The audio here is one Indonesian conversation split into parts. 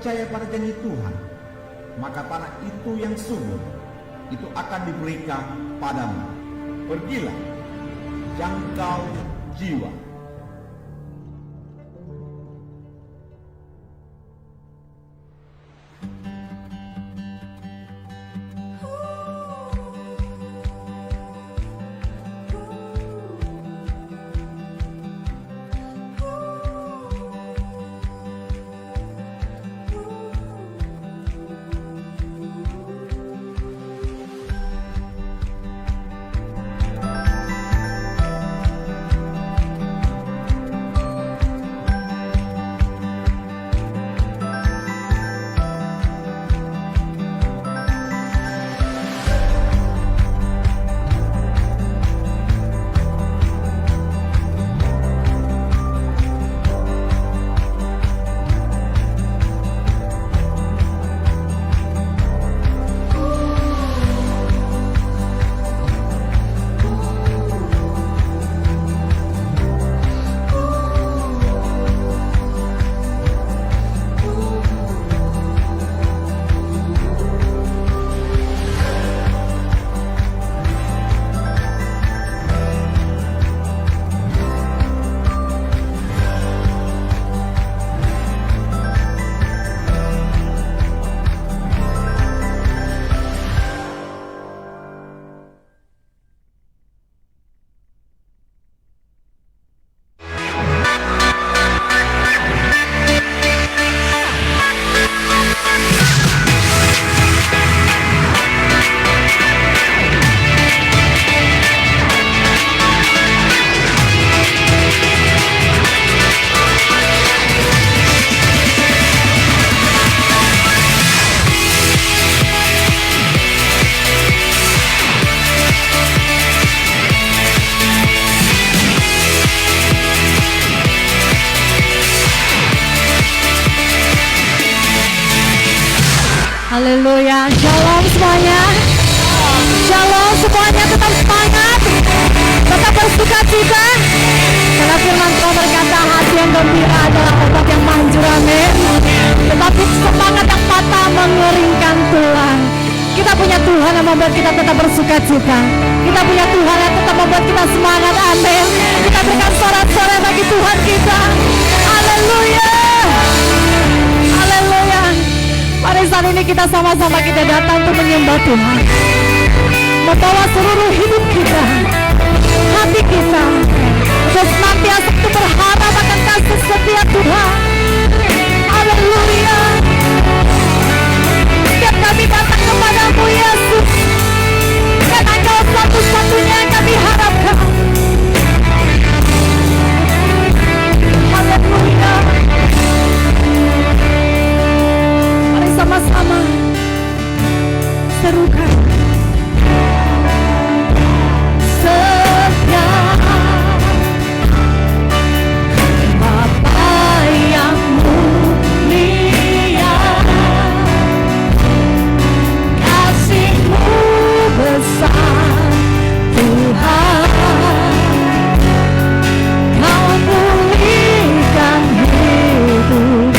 percaya pada janji Tuhan, maka tanah itu yang subur itu akan diberikan padamu. Pergilah, jangkau jiwa. Haleluya, shalom semuanya. Shalom semuanya, tetap semangat, tetap bersuka cita. Karena firman Tuhan berkata hati yang gembira adalah obat yang manjur, amin. Tetapi semangat yang patah mengeringkan tulang. Kita punya Tuhan yang membuat kita tetap bersuka cita. Kita punya Tuhan yang tetap membuat kita semangat, amin. Kita berikan sorak-sorai bagi Tuhan kita. Haleluya. Haleluya. Mari saat ini kita sama-sama kita datang untuk menyembah Tuhan, membawa seluruh hidup kita, hati kita, untuk senantiasa berharap akan kasih setia Tuhan. Haleluya. Setiap kami datang kepadamu Yesus, karena Engkau satu-satunya yang kami harapkan. Haleluya. Sama-sama serukan setia Bapa yang mulia, kasih-Mu besar Tuhan, Kau pulihkan hidupku.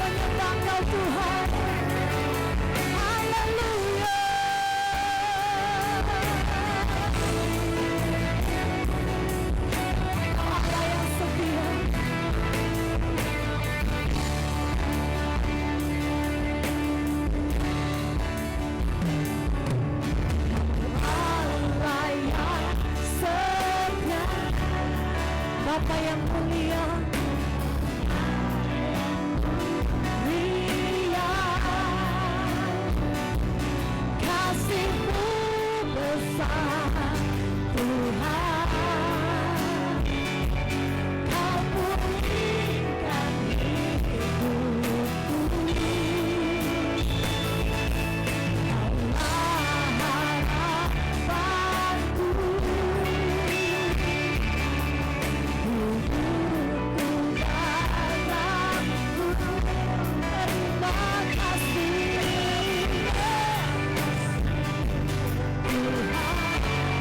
menyembah Kau Tuhan. Haleluya. Kau Allah yang setia. Allah yang setia. Bapa yang mulia, kasih-Mu besar Tuhan, Kau pulihkan hidupku, Kaulah harapanku, hidupku dalammu. Terima kasih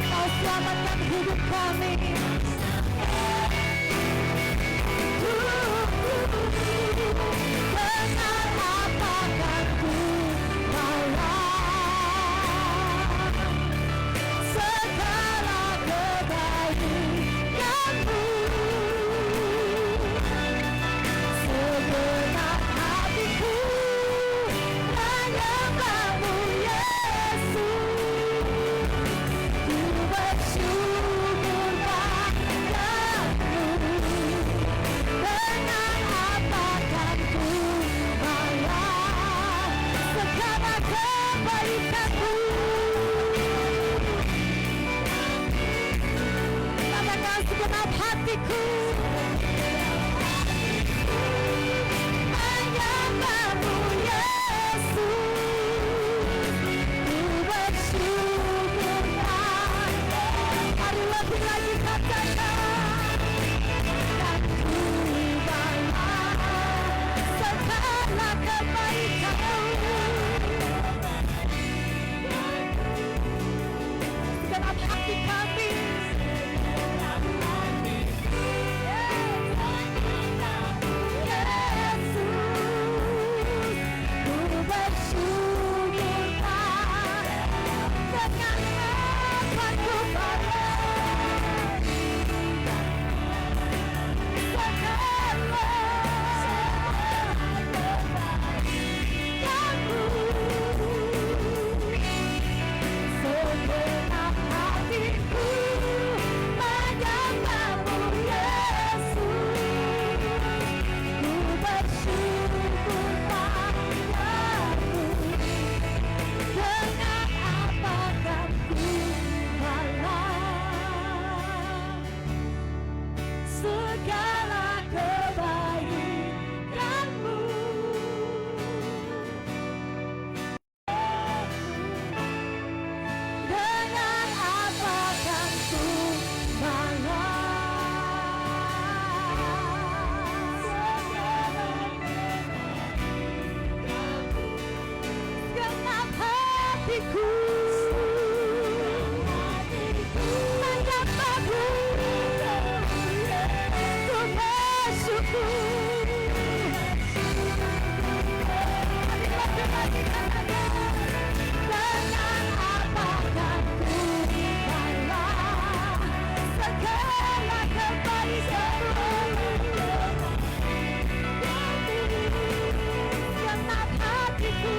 Kau selamatkan hidup kami. Dengan apa akan ku balas segala kebaikan-Mu? Segenap hatiku menyembah-Mu, Yesus. Ku bersyukur padamu. Dengan apa kan ku balas segala kebaikan-Mu? Katakan segenap hatiku menyembah-Mu, Yesus. Ku bersyukur padamu. Mari lebih lagi katakan, dan ku balas segala kebaikan-Mu. Segenap hati kami, Yesus. Ku bersyukur padamu. Dengan apa ku balas segala kebaikan-Mu. Segenap hatiku menyembah-Mu, Yesus. Ku bersyukur padamu. Dengan apa kan ku balas segala kebaikan-Mu? Dengan apa kan ku balas segenap hatiku menyembah-Mu, ku bersyukur. Dengan apa kan ku balas segala kebaikan-Mu? Segenap hatiku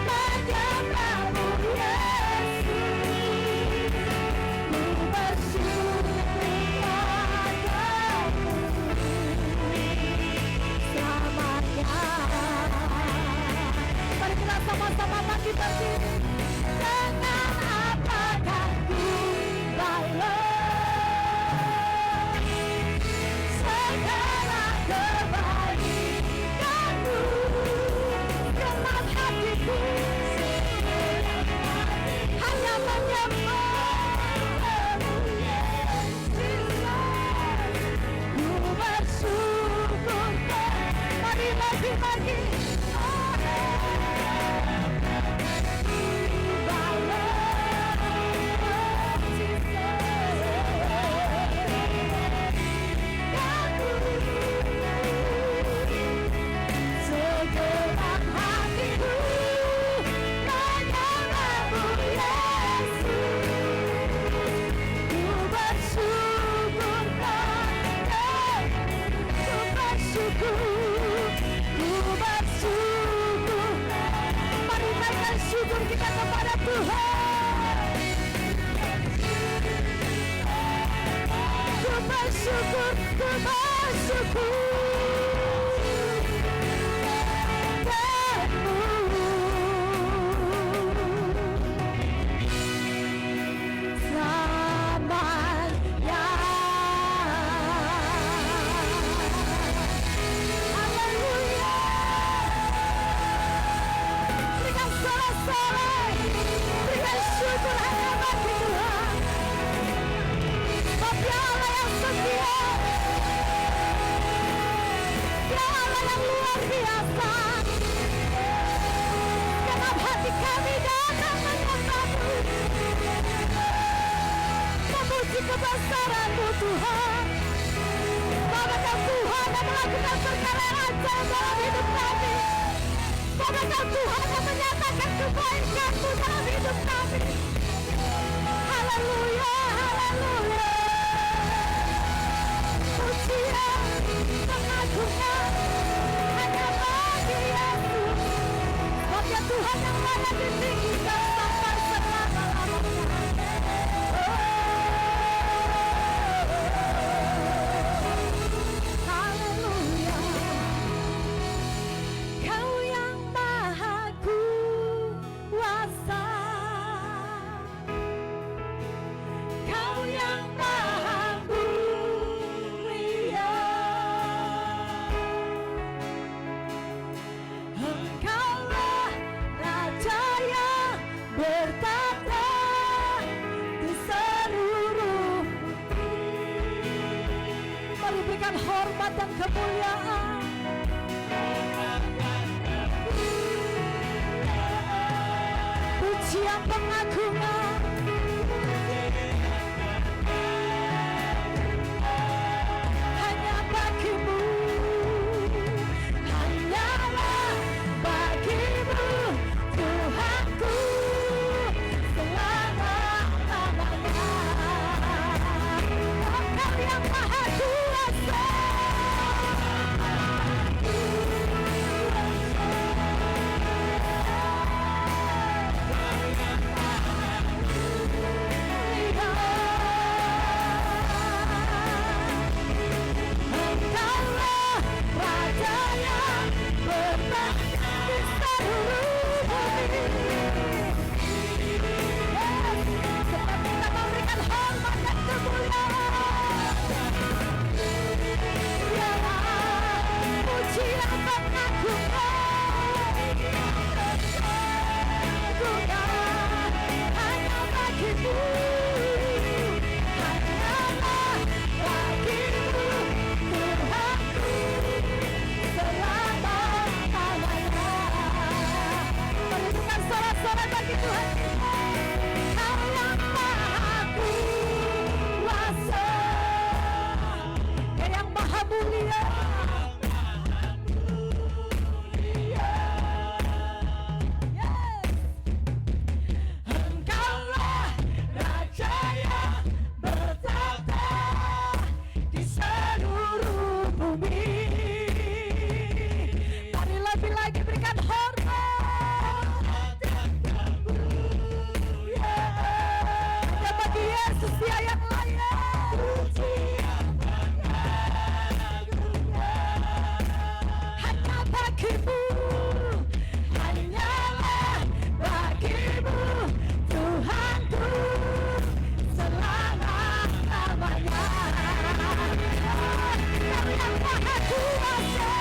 menyembah-Mu, Yesus. Ku bersyukur padamu. Selamanya. Mari kita sama-sama bagi-bagi. Dengan apa kan ku balas segala kebaikan-Mu? Segenap hatiku hanya menyembah-Mu, Yesus. Ku bersyukur. Mari lagi-lagi. Balas yang luar biasa. Genap hati kami datang menyembah-Mu, memuji kebesaran-Mu Tuhan. Bahkan Tuhan yang melakukan perkara ajaib dalam hidup kami. Bahkan Tuhan yang menyatakan kebaikan-Mu dalam hidup kami. Haleluya, haleluya. Pujian, pengagungan hanya bagi Yesus. Sebabnya Tuhan yang layak ditinggikan sampai selama-lamanya. Haleluya. Kau yang maha kuasa, Kau yang maha mulia, Engkaulah Raja yang bertata di seluruh bumi. Mari berikan hormat dan kemuliaan. Pujian pengagungan hanya bagi-Mu, hanyalah bagi-Mu Tuhanku selama-lamanya. Engkau yang maha kuasa, Engkaulah Raja yang bertata di seluruh bumi. Sebab kita memberikan hormat dan kemuliaan. Biarlah pujian pengagungan hanya bagi-Mu, hanyalah bagi-Mu Tuhanku selama-lamanya. Mari bukan sorak-sorai bagi Tuhan kita. Kau yang maha kuasa, Kau yang maha mulia. Engkaulah Raja yang bertata di seluruh bumi. Mari lebih lagi berikan hormat dan kemuliaan hanya bagi Yesus, Dia yang layak. Pujian hanya bagi-Mu, hanyalah bagi-Mu Tuhanku selama-lamanya. Kau yang maha kuasa,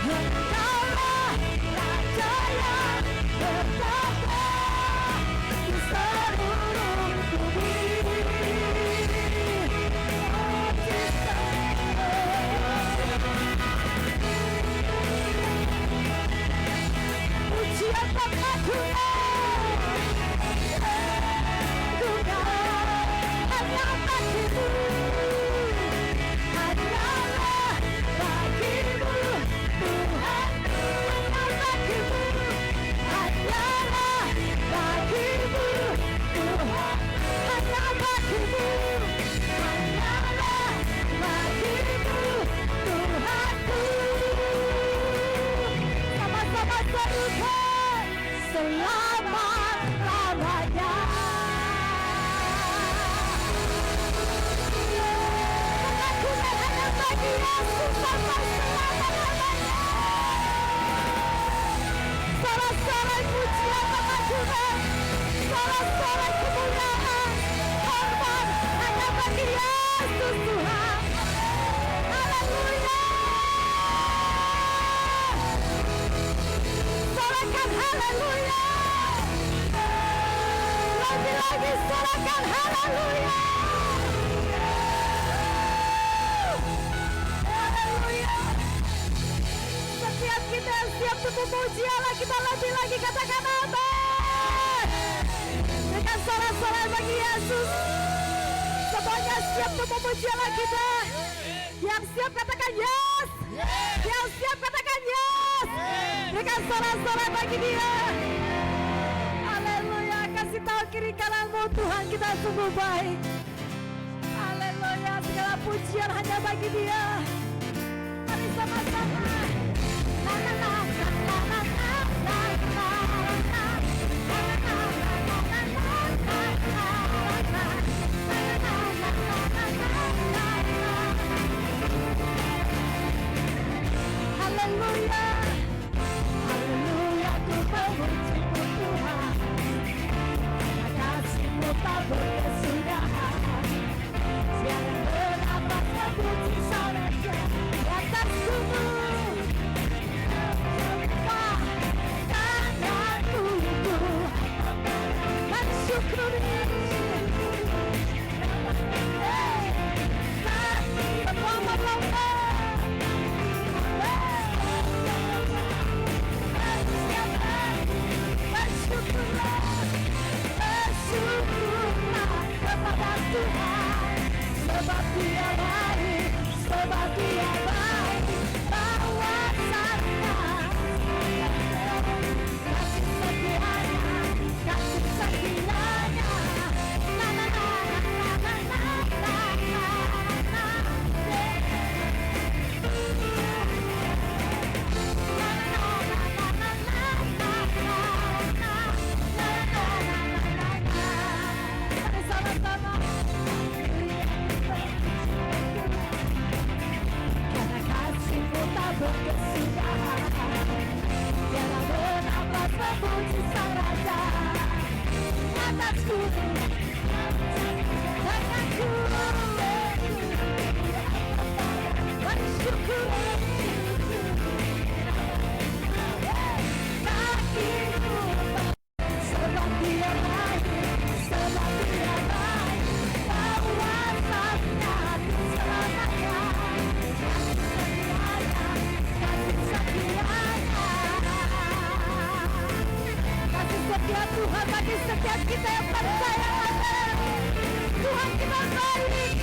Engkaulah Raja yang bertata di seluruh bumi. Pujian pengagungan hanya bagi-Mu, hanyalah bagi-Mu Tuhanku, hanya bagi-Mu, hanyalah bagi-Mu Tuhan, hanya bagi-Mu, hanyalah bagi-Mu Tuhanku. Sama-sama serukan selama-lamanya. Pengagungan hanya bagi Yesus sampai selama-lamanya. Sorak-sorai pujian pengagungan, sorak-sorai kemuliaan, hormat hanya bagi Yesus Tuhan. Haleluya. haleluya. Lebih lagi sorakan haleluya. Haleluya. Setiap kita yang siap untuk memuji Allah, kita lebih lagi katakan amin. Dengan sorak-sorai bagi Yesus. Semuanya siap untuk memuji Allah kita. Yang siap katakan yes. Yang siap katakan yes. Berikan sorak-sorai bagi Dia. Haleluya. Kasih tahu kiri kananmu, Tuhan kita sungguh baik. Haleluya. Segala pujian hanya bagi Dia. Mari sama-sama. La la la la la la la la la. Haleluya, haleluya, ku memuji-Mu Tuhan. Kasih-Mu tak berkesudahan. Siapa berdapat memuji Saudara di atas gunung. Sembah tanganku mensyukuri. Berlomba-lomba. Bersyukurlah kepada Tuhan, sebab Dia baik, sebab Dia baik. Bahwasanya kasih setianya, kasih setianya. Na na na na na na na na. Karena kasih-Mu tak berkesudahan, tiada bernapas memuji Sang Raja atas gunung. Tanganku mensyukuri. Kakiku sebab Dia baik, sebab Dia baik. Bahwasanya diselamatkan, kasih setianya. Kasih setia Tuhan bagi setiap kita yang percaya. Tuhan kita baik.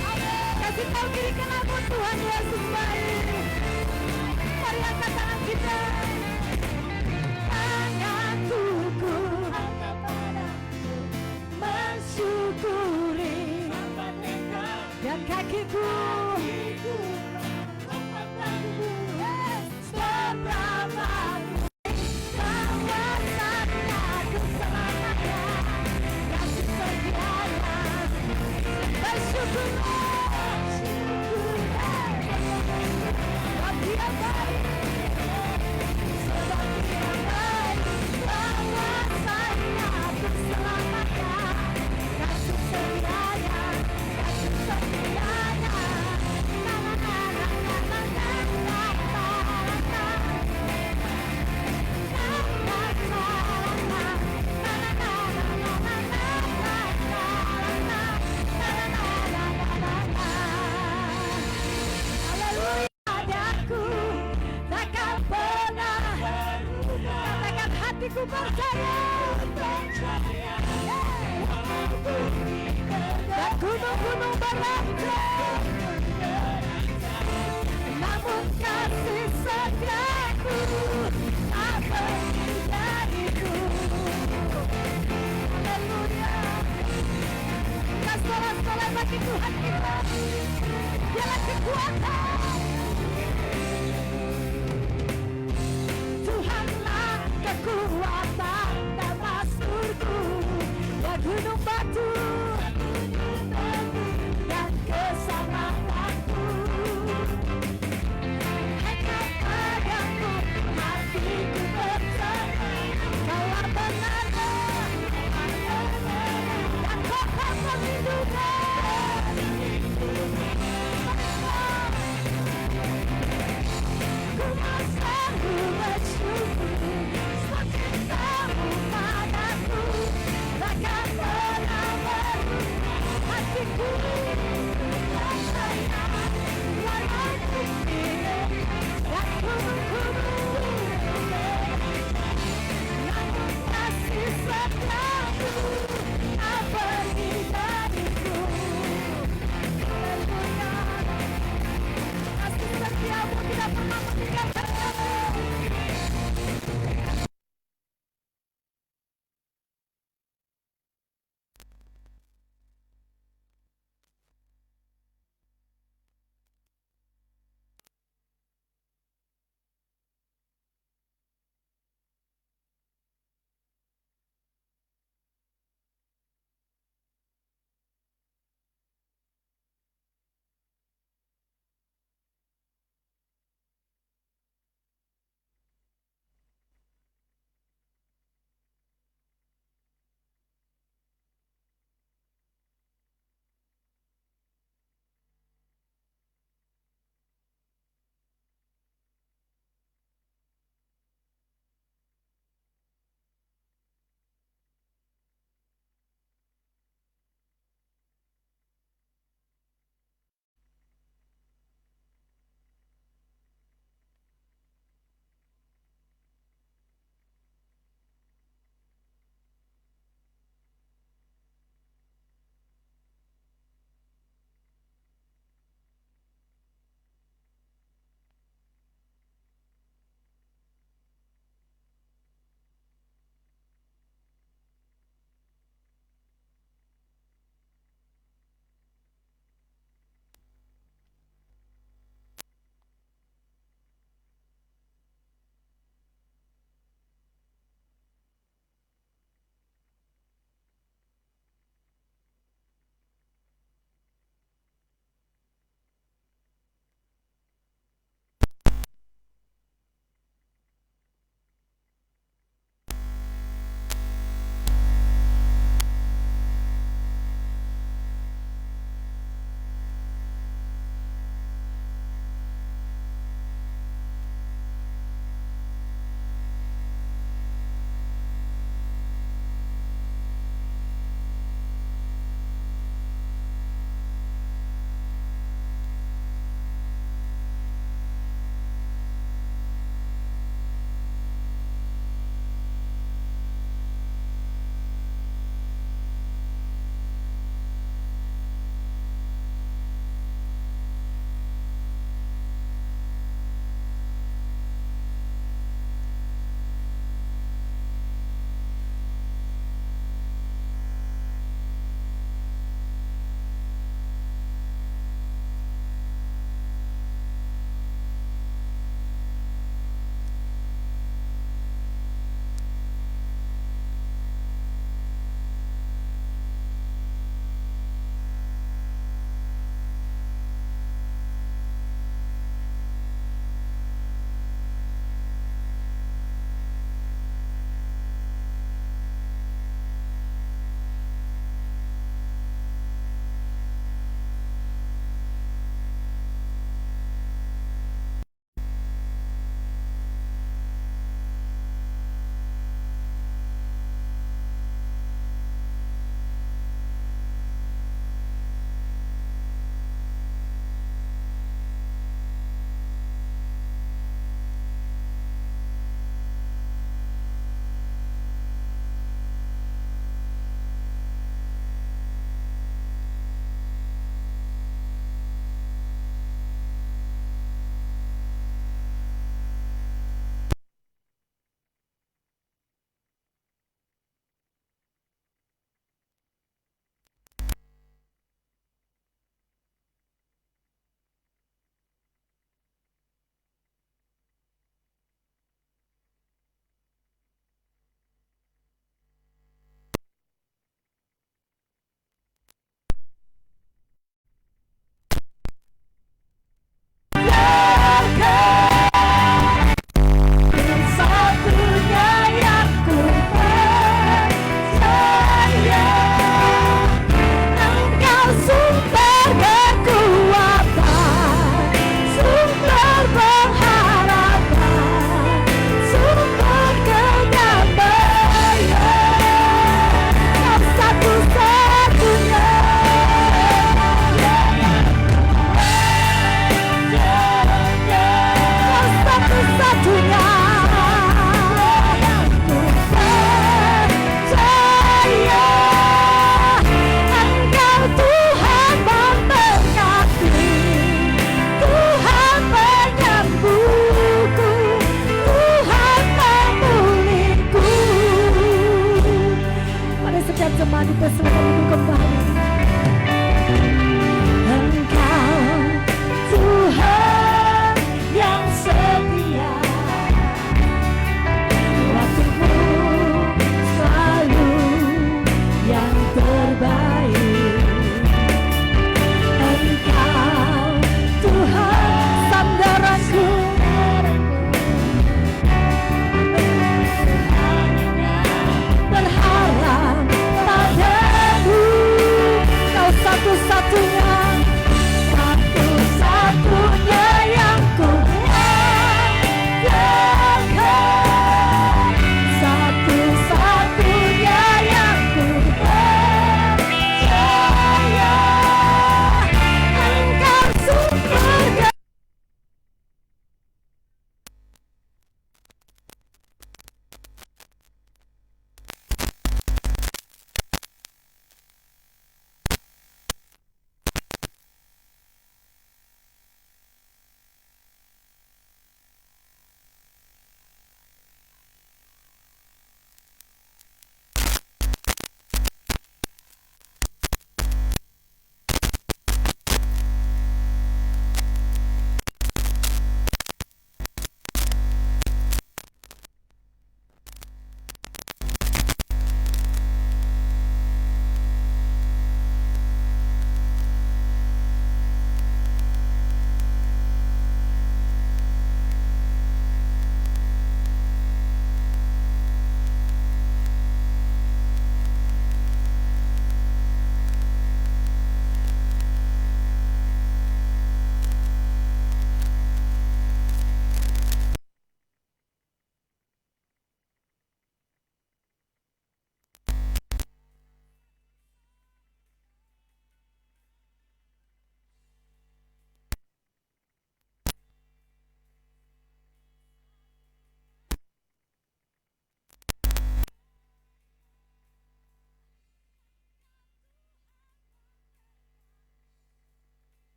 Kasih tahu kiri kananmu, Tuhan Yesus baik. Mari angkat tangan kita. Tanganku angkat padamu, mensyukuri. Dan kakiku selamat. Bahwasanya keselamatan, kasih setianya. Bersyukurlah, sebab Dia baik, sebab Dia baik. Bahwasanya keselamatan, kasih setianya, kasih setianya. Na na na na na na na na na. Haleluya, padaku takkan pernah. Katakan hatiku percaya. Dan gunung-gunung beranjak, namun kasih setiaku tak pergi dariku. Haleluya. Kita sorak-sorai bagi Tuhan kita. Dialah kekuatan. Tuhanlah kekuatan dan masurku. Ya gunung batu dan keselamatanku. Hanya padamu hatiku percaya. Kaulah benarnya dan kokoh perlindungan.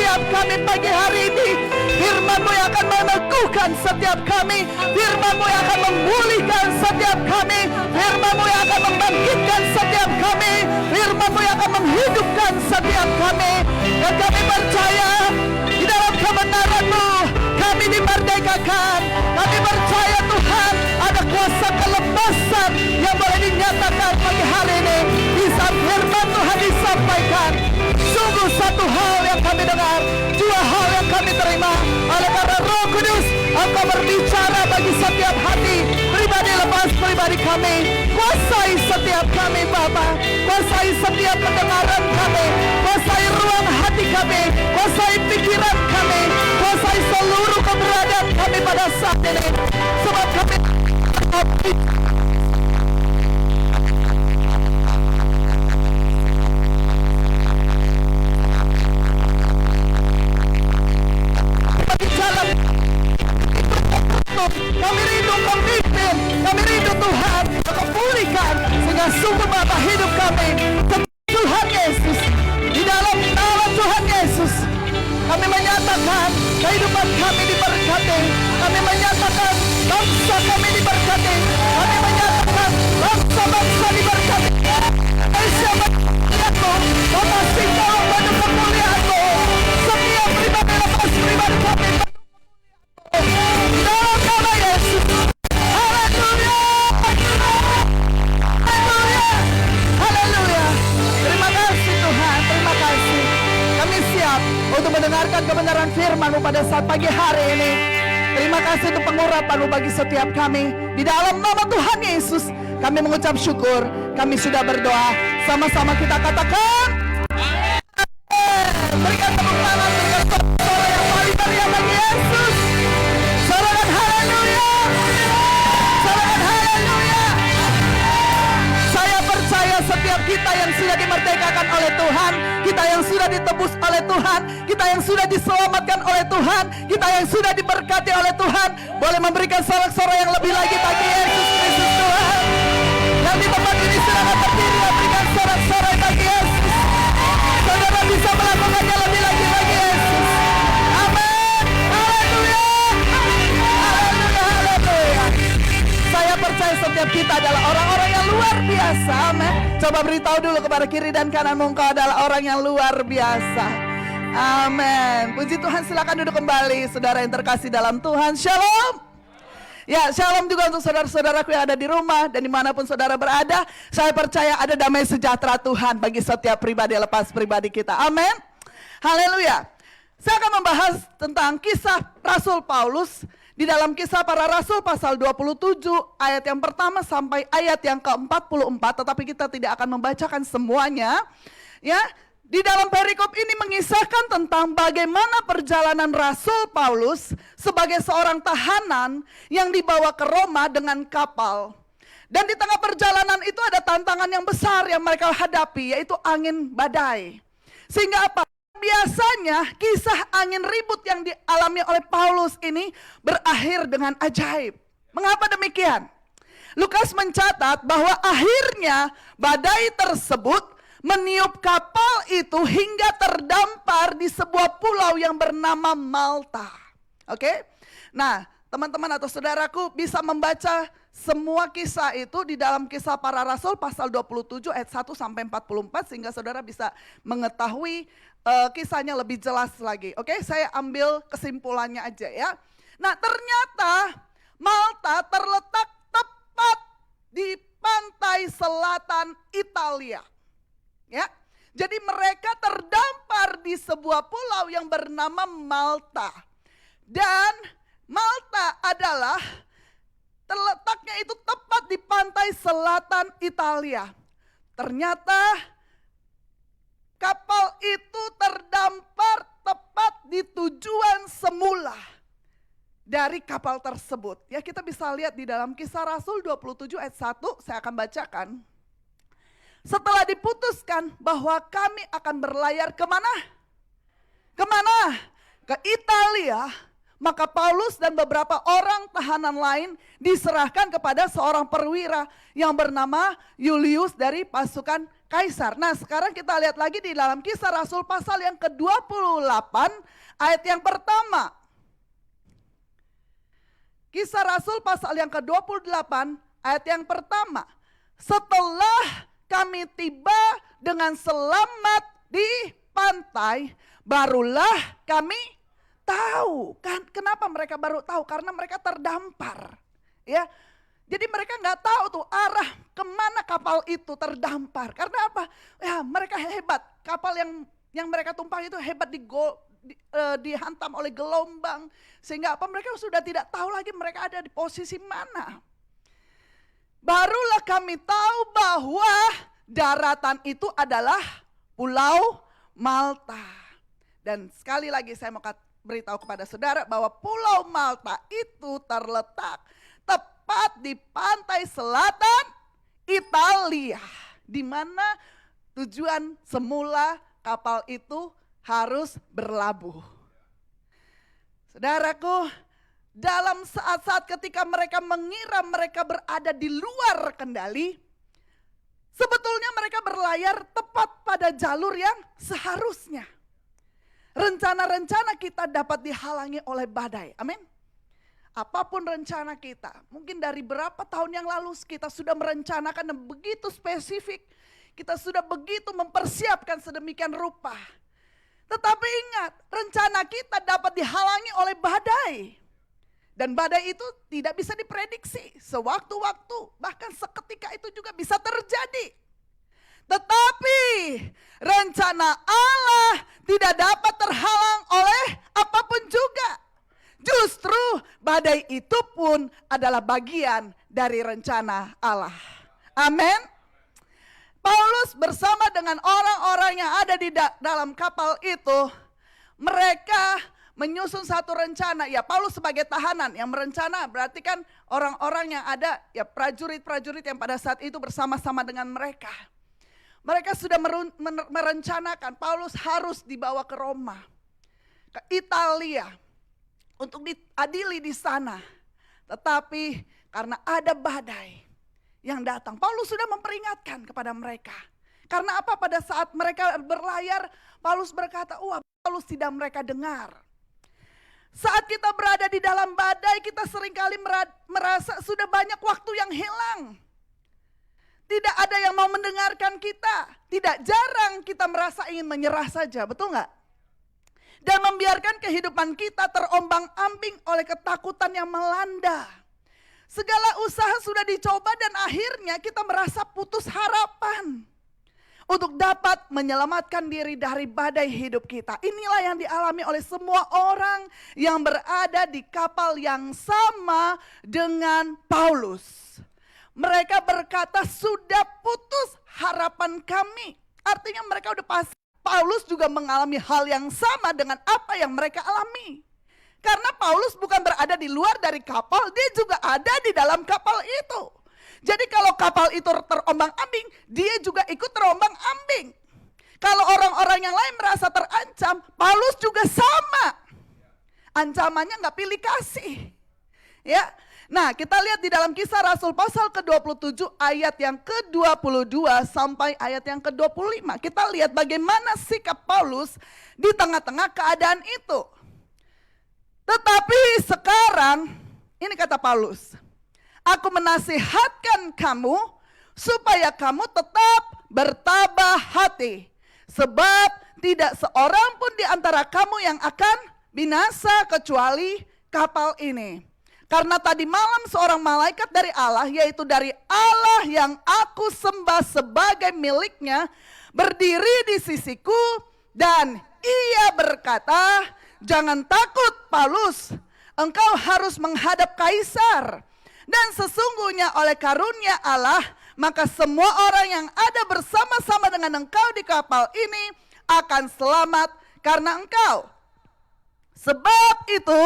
setiap kami pagi hari ini. Firman-Mu yang akan meneguhkan setiap kami. Firman-Mu yang akan memulihkan setiap kami. Firman-Mu yang akan membangkitkan setiap kami. Firman-Mu yang akan menghidupkan setiap kami. Dan kami percaya di dalam kebenaran-Mu kami dimerdekakan. Kami percaya Tuhan ada kuasa kelepasan yang boleh dinyatakan pagi hari ini. Di saat firman Tuhan disampaikan, sungguh satu hal yang kami dengar, dua hal yang kami terima. Oleh karena Roh Kudus, Engkau berbicara bagi setiap hati, pribadi lepas pribadi kami. Kuasai setiap kami Bapa, kuasai setiap pendengaran kami, kuasai ruang hati kami, kuasai pikiran kami, kuasai seluruh keberadaan kami pada saat ini. Sebab kami kami rindu Kau pimpin, kami rindu Tuhan Kau pulihkan sehingga sungguh Bapa hidup kami Tuhan Yesus. Di dalam nama Tuhan Yesus kami menyatakan kehidupan kami diberkati. Kami menyatakan bangsa kami diberkati. Kami menyatakan bangsa-bangsa diberkati. Indonesia berkati-Mu, Bapa singkau penuh kemuliaan-Mu. Setiap pribadi lepas pribadi kami dalam nama Yesus. Haleluya. Haleluya. Haleluya. Terima kasih Tuhan, terima kasih. Kami siap untuk mendengarkan kebenaran firman-Mu pada saat pagi hari ini. Terima kasih untuk pengurapan-Mu bagi setiap kami. Di dalam nama Tuhan Yesus kami mengucap syukur. Kami sudah berdoa. Sama-sama kita katakan berikan tepuk tangan, berikan suara yang paling meriah bagi Yesus. Sorakan haleluya. Sorakan haleluya. Saya percaya setiap kita yang sudah dimerdekakan oleh Tuhan, kita yang sudah ditebus oleh Tuhan, kita yang sudah diselamatkan oleh Tuhan, kita yang sudah diberkati oleh Tuhan, boleh memberikan sorak-sorai yang lebih lagi bagi Yesus Kristus Tuhan. Yang di tempat ini silakan berdiri dan berikan sorak-sorai bagi Yesus. Saudara bisa melakukannya lebih lagi bagi Yesus. Amin. Haleluya. Haleluya. Haleluya. Saya percaya setiap kita adalah orang-orang yang luar biasa. Amin. Coba beritahu dulu kepada kiri dan kananmu, engkau adalah orang yang luar biasa. Amin. Puji Tuhan, silakan duduk kembali. Saudara yang terkasih dalam Tuhan, shalom. Ya, shalom juga untuk saudara-saudaraku yang ada di rumah dan dimanapun saudara berada. Saya percaya ada damai sejahtera Tuhan bagi setiap pribadi lepas pribadi kita. Amin. Haleluya. Saya akan membahas tentang kisah Rasul Paulus di dalam Kisah Para Rasul pasal 27 ayat yang pertama sampai ayat yang ke-44, tetapi kita tidak akan membacakan semuanya. Ya, di dalam perikop ini mengisahkan tentang bagaimana perjalanan Rasul Paulus sebagai seorang tahanan yang dibawa ke Roma dengan kapal. Dan di tengah perjalanan itu ada tantangan yang besar yang mereka hadapi, yaitu angin badai. Sehingga apa? Biasanya kisah angin ribut yang dialami oleh Paulus ini berakhir dengan ajaib. Mengapa demikian? Lukas mencatat bahwa akhirnya badai tersebut meniup kapal itu hingga terdampar di sebuah pulau yang bernama Malta. Oke? Nah, teman-teman atau saudaraku bisa membaca semua kisah itu di dalam Kisah Para Rasul pasal 27 ayat 1 sampai 44 sehingga saudara bisa mengetahui kisahnya lebih jelas lagi. Oke, saya ambil kesimpulannya aja ya. Nah, ternyata Malta terletak tepat di pantai selatan Italia. Ya. Jadi mereka terdampar di sebuah pulau yang bernama Malta. Dan Malta adalah terletaknya itu tepat di pantai selatan Italia. Ternyata kapal itu terdampar tepat di tujuan semula dari kapal tersebut. Ya, kita bisa lihat di dalam Kisah Rasul 27 ayat 1, saya akan bacakan. Setelah diputuskan bahwa kami akan berlayar kemana? Kemana? Ke Italia. Maka Paulus dan beberapa orang tahanan lain diserahkan kepada seorang perwira yang bernama Julius dari pasukan kaisar. Nah, sekarang kita lihat lagi di dalam Kisah Rasul pasal yang ke-28 ayat yang pertama. Kisah Rasul pasal yang ke-28 ayat yang pertama. Setelah kami tiba dengan selamat di pantai, barulah kami tahu. Kan kenapa mereka baru tahu? Karena mereka terdampar. Ya. Jadi mereka nggak tahu tuh arah kemana kapal itu terdampar. Karena apa? Ya mereka hebat. Kapal yang mereka tumpangi itu hebat dihantam oleh gelombang. Sehingga apa? Mereka sudah tidak tahu lagi mereka ada di posisi mana. Barulah kami tahu bahwa daratan itu adalah Pulau Malta. Dan sekali lagi saya mau beritahu kepada saudara bahwa Pulau Malta itu terletak tepat di pantai selatan Italia, di mana tujuan semula kapal itu harus berlabuh. Saudaraku, dalam saat-saat ketika mereka mengira mereka berada di luar kendali, sebetulnya mereka berlayar tepat pada jalur yang seharusnya. Rencana-rencana kita dapat dihalangi oleh badai. Amin. Apapun rencana kita, mungkin dari berapa tahun yang lalu kita sudah merencanakan dan begitu spesifik, kita sudah begitu mempersiapkan sedemikian rupa. Tetapi ingat, rencana kita dapat dihalangi oleh badai. Dan badai itu tidak bisa diprediksi, sewaktu-waktu, bahkan seketika itu juga bisa terjadi. Tetapi rencana Allah tidak dapat terhalang oleh apapun juga. Justru badai itu pun adalah bagian dari rencana Allah. Amin. Paulus bersama dengan orang-orang yang ada di dalam kapal itu, mereka menyusun satu rencana. Ya, Paulus sebagai tahanan yang merencana, berarti kan orang-orang yang ada, ya prajurit-prajurit yang pada saat itu bersama-sama dengan mereka. Mereka sudah merencanakan Paulus harus dibawa ke Roma, ke Italia, untuk diadili di sana. Tetapi karena ada badai yang datang, Paulus sudah memperingatkan kepada mereka. Karena apa? Pada saat mereka berlayar, Paulus berkata, wah, Paulus tidak mereka dengar. Saat kita berada di dalam badai, kita seringkali merasa sudah banyak waktu yang hilang. Tidak ada yang mau mendengarkan kita. Tidak jarang kita merasa ingin menyerah saja, betul nggak? Dan membiarkan kehidupan kita terombang-ambing oleh ketakutan yang melanda. Segala usaha sudah dicoba dan akhirnya kita merasa putus harapan untuk dapat menyelamatkan diri dari badai hidup kita. Inilah yang dialami oleh semua orang yang berada di kapal yang sama dengan Paulus. Mereka berkata, sudah putus harapan kami. Artinya mereka udah pasti. Paulus juga mengalami hal yang sama dengan apa yang mereka alami. Karena Paulus bukan berada di luar dari kapal, dia juga ada di dalam kapal itu. Jadi kalau kapal itu terombang-ambing, dia juga ikut terombang-ambing. Kalau orang-orang yang lain merasa terancam, Paulus juga sama. Ancamannya nggak pilih kasih. Ya. Nah, kita lihat di dalam Kisah Rasul pasal ke-27 ayat yang ke-22 sampai ayat yang ke-25. Kita lihat bagaimana sikap Paulus di tengah-tengah keadaan itu. Tetapi sekarang, ini kata Paulus, aku menasihatkan kamu supaya kamu tetap bertabah hati. Sebab tidak seorang pun di antara kamu yang akan binasa kecuali kapal ini. Karena tadi malam seorang malaikat dari Allah, yaitu dari Allah yang aku sembah sebagai miliknya, berdiri di sisiku dan ia berkata, jangan takut Paulus, engkau harus menghadap kaisar. Dan sesungguhnya oleh karunia Allah, maka semua orang yang ada bersama-sama dengan engkau di kapal ini akan selamat karena engkau. Sebab itu,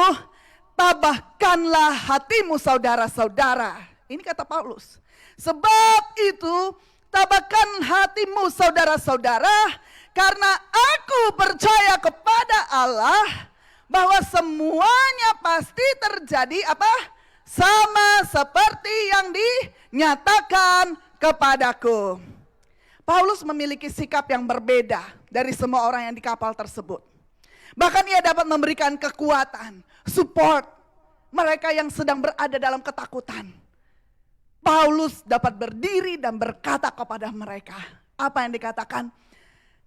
tabahkanlah hatimu saudara-saudara. Ini kata Paulus. Sebab itu tabahkan hatimu saudara-saudara, karena aku percaya kepada Allah bahwa semuanya pasti terjadi apa? Sama seperti yang dinyatakan kepadaku. Paulus memiliki sikap yang berbeda dari semua orang yang di kapal tersebut. Bahkan ia dapat memberikan kekuatan, support mereka yang sedang berada dalam ketakutan. Paulus dapat berdiri dan berkata kepada mereka, apa yang dikatakan?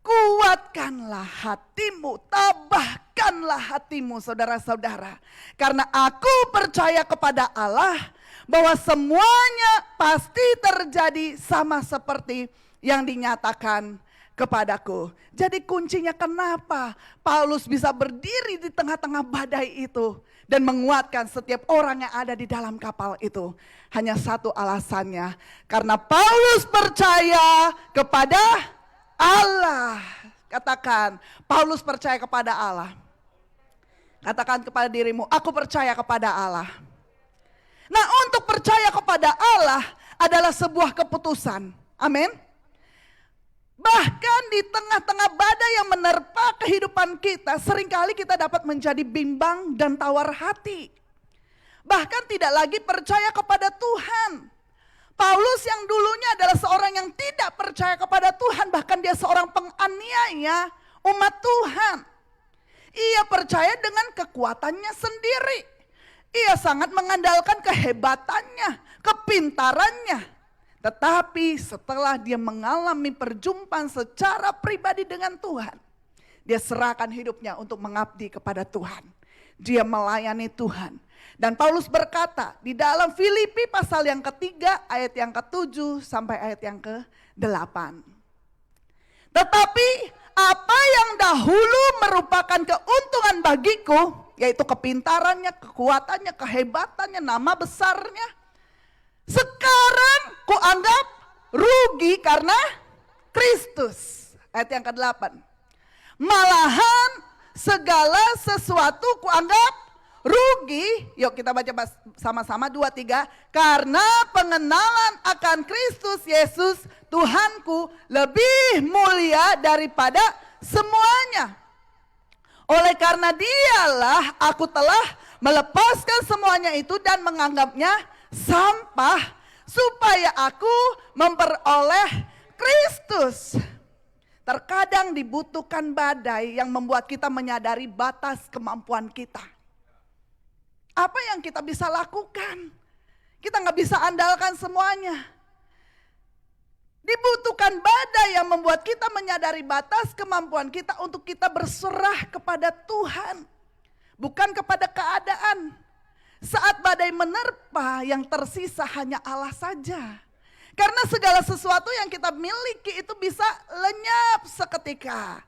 Kuatkanlah hatimu, tabahkanlah hatimu saudara-saudara. Karena aku percaya kepada Allah bahwa semuanya pasti terjadi sama seperti yang dinyatakan kepadaku. Jadi kuncinya kenapa Paulus bisa berdiri di tengah-tengah badai itu dan menguatkan setiap orang yang ada di dalam kapal itu. Hanya satu alasannya, karena Paulus percaya kepada Allah. Katakan, Paulus percaya kepada Allah. Katakan kepada dirimu, aku percaya kepada Allah. Nah, untuk percaya kepada Allah adalah sebuah keputusan. Amin. Bahkan di tengah-tengah badai yang menerpa kehidupan kita, seringkali kita dapat menjadi bimbang dan tawar hati. Bahkan tidak lagi percaya kepada Tuhan. Paulus yang dulunya adalah seorang yang tidak percaya kepada Tuhan, bahkan dia seorang penganiaya umat Tuhan. Ia percaya dengan kekuatannya sendiri. Ia sangat mengandalkan kehebatannya, kepintarannya. Tetapi setelah dia mengalami perjumpaan secara pribadi dengan Tuhan, dia serahkan hidupnya untuk mengabdi kepada Tuhan. Dia melayani Tuhan. Dan Paulus berkata di dalam Filipi pasal yang ketiga ayat yang ke-7 sampai ayat yang ke-8. Tetapi apa yang dahulu merupakan keuntungan bagiku, yaitu kepintarannya, kekuatannya, kehebatannya, nama besarnya, sekarang kuanggap rugi karena Kristus. Ayat yang ke-8. Malahan segala sesuatu kuanggap rugi. Yuk kita baca sama-sama 2, 3. Karena pengenalan akan Kristus Yesus Tuhanku lebih mulia daripada semuanya. Oleh karena dialah aku telah melepaskan semuanya itu dan menganggapnya sampah supaya aku memperoleh Kristus. Terkadang dibutuhkan badai yang membuat kita menyadari batas kemampuan kita. Apa yang kita bisa lakukan? Kita nggak bisa andalkan semuanya. Dibutuhkan badai yang membuat kita menyadari batas kemampuan kita untuk kita berserah kepada Tuhan, bukan kepada keadaan. Saat badai menerpa, yang tersisa hanya Allah saja. Karena segala sesuatu yang kita miliki itu bisa lenyap seketika.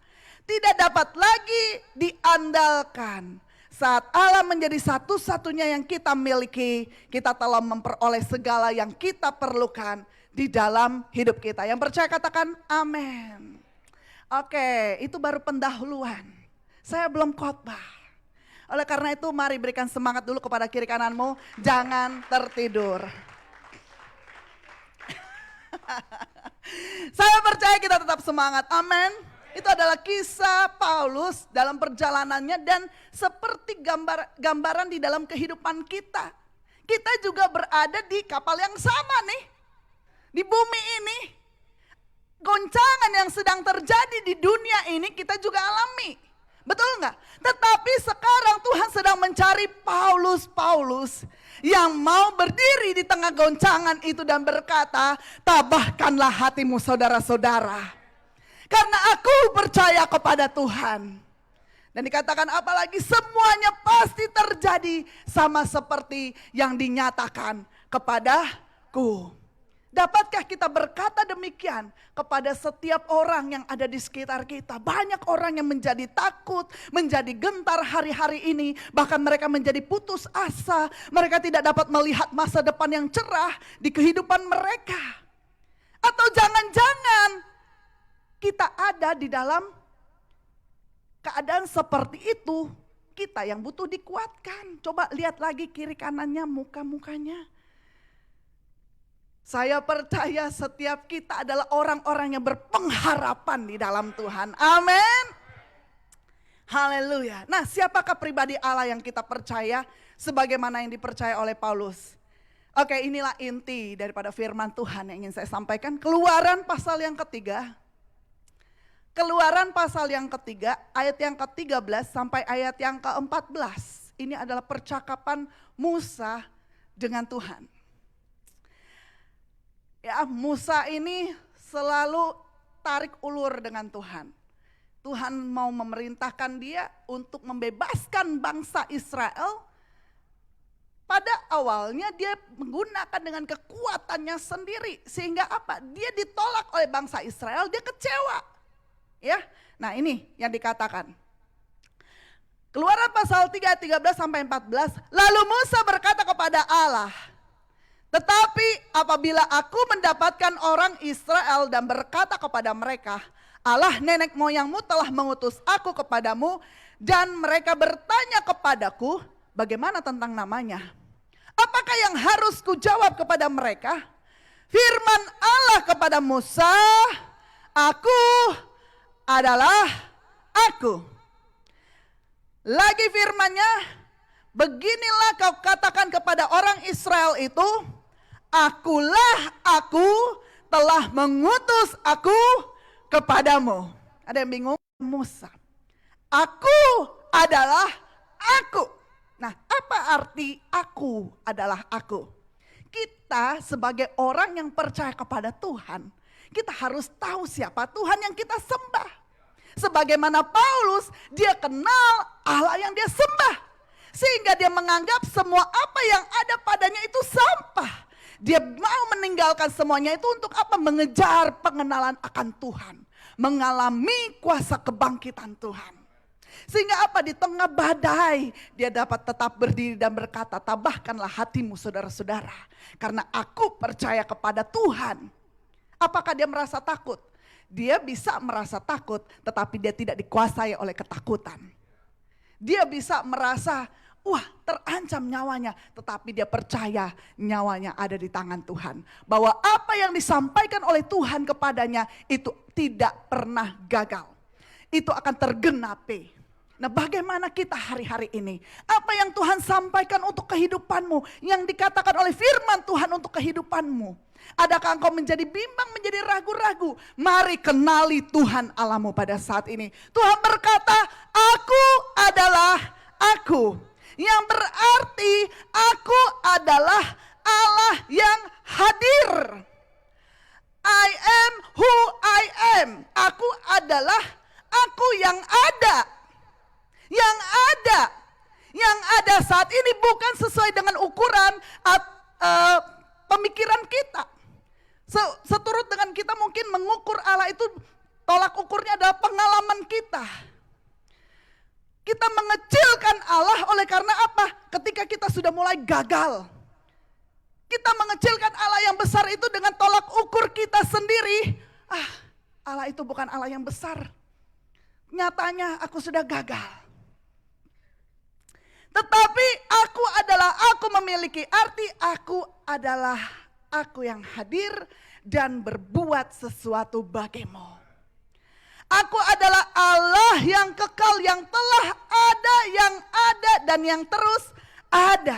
Tidak dapat lagi diandalkan. Saat Allah menjadi satu-satunya yang kita miliki, kita telah memperoleh segala yang kita perlukan di dalam hidup kita. Yang percaya katakan amin. Oke, itu baru pendahuluan. Saya belum khotbah. Oleh karena itu mari berikan semangat dulu kepada kiri kananmu. Jangan tertidur. Saya percaya kita tetap semangat. Amin. Itu adalah kisah Paulus dalam perjalanannya dan seperti gambaran di dalam kehidupan kita. Kita juga berada di kapal yang sama nih. Di bumi ini. Goncangan yang sedang terjadi di dunia ini kita juga alami. Betul enggak? Tetapi sekarang Tuhan sedang mencari Paulus yang mau berdiri di tengah goncangan itu dan berkata, tabahkanlah hatimu saudara-saudara. Karena aku percaya kepada Tuhan. Dan dikatakan apalagi semuanya pasti terjadi sama seperti yang dinyatakan kepadaku. Dapatkah kita berkata demikian kepada setiap orang yang ada di sekitar kita? Banyak orang yang menjadi takut, menjadi gentar hari-hari ini. Bahkan mereka menjadi putus asa. Mereka tidak dapat melihat masa depan yang cerah di kehidupan mereka. Atau jangan-jangan kita ada di dalam keadaan seperti itu. Kita yang butuh dikuatkan. Coba lihat lagi kiri kanannya, muka-mukanya. Saya percaya setiap kita adalah orang-orang yang berpengharapan di dalam Tuhan. Amin. Haleluya. Nah, siapakah pribadi Allah yang kita percaya sebagaimana yang dipercaya oleh Paulus? Oke, inilah inti daripada firman Tuhan yang ingin saya sampaikan. Keluaran pasal yang ketiga. Keluaran pasal yang ketiga, ayat yang ke-13 sampai ayat yang ke-14. Ini adalah percakapan Musa dengan Tuhan. Ya, Musa ini selalu tarik ulur dengan Tuhan. Tuhan mau memerintahkan dia untuk membebaskan bangsa Israel. Pada awalnya dia menggunakan dengan kekuatannya sendiri. Sehingga apa? Dia ditolak oleh bangsa Israel, dia kecewa. Ya, nah ini yang dikatakan. Keluaran pasal 3, 13 sampai 14. Lalu Musa berkata kepada Allah, tetapi apabila aku mendapatkan orang Israel dan berkata kepada mereka, Allah nenek moyangmu telah mengutus aku kepadamu, dan mereka bertanya kepadaku, bagaimana tentang namanya? Apakah yang harus kujawab kepada mereka? Firman Allah kepada Musa, aku adalah aku. Lagi firmannya, beginilah kau katakan kepada orang Israel itu, akulah aku telah mengutus aku kepadamu. Ada yang bingung? Musa, aku adalah aku. Nah, apa arti aku adalah aku? Kita sebagai orang yang percaya kepada Tuhan, kita harus tahu siapa Tuhan yang kita sembah. Sebagaimana Paulus, dia kenal Allah yang dia sembah. Sehingga dia menganggap semua apa yang ada padanya itu sampah. Dia mau meninggalkan semuanya itu untuk apa? Mengejar pengenalan akan Tuhan. Mengalami kuasa kebangkitan Tuhan. Sehingga apa? Di tengah badai dia dapat tetap berdiri dan berkata, tabahkanlah hatimu saudara-saudara. Karena aku percaya kepada Tuhan. Apakah dia merasa takut? Dia bisa merasa takut, tetapi dia tidak dikuasai oleh ketakutan. Dia bisa merasa, wah terancam nyawanya, tetapi dia percaya nyawanya ada di tangan Tuhan. Bahwa apa yang disampaikan oleh Tuhan kepadanya itu tidak pernah gagal. Itu akan tergenapi. Nah, bagaimana kita hari-hari ini? Apa yang Tuhan sampaikan untuk kehidupanmu? Yang dikatakan oleh firman Tuhan untuk kehidupanmu? Adakah engkau menjadi bimbang, menjadi ragu-ragu? Mari kenali Tuhan Allahmu pada saat ini. Tuhan berkata, aku adalah aku. Yang berarti aku adalah Allah yang hadir. I am who I am. Aku adalah aku yang ada. Yang ada saat ini bukan sesuai dengan ukuran pemikiran kita. Seturut dengan kita mungkin mengukur Allah itu, tolak ukurnya adalah pengalaman kita. Kita mengecilkan Allah oleh karena apa? Ketika kita sudah mulai gagal. Kita mengecilkan Allah yang besar itu dengan tolak ukur kita sendiri. Allah itu bukan Allah yang besar. Nyatanya aku sudah gagal. Tetapi aku memiliki arti aku adalah aku yang hadir dan berbuat sesuatu bagimu. Aku adalah Allah yang kekal, yang telah ada dan yang terus ada.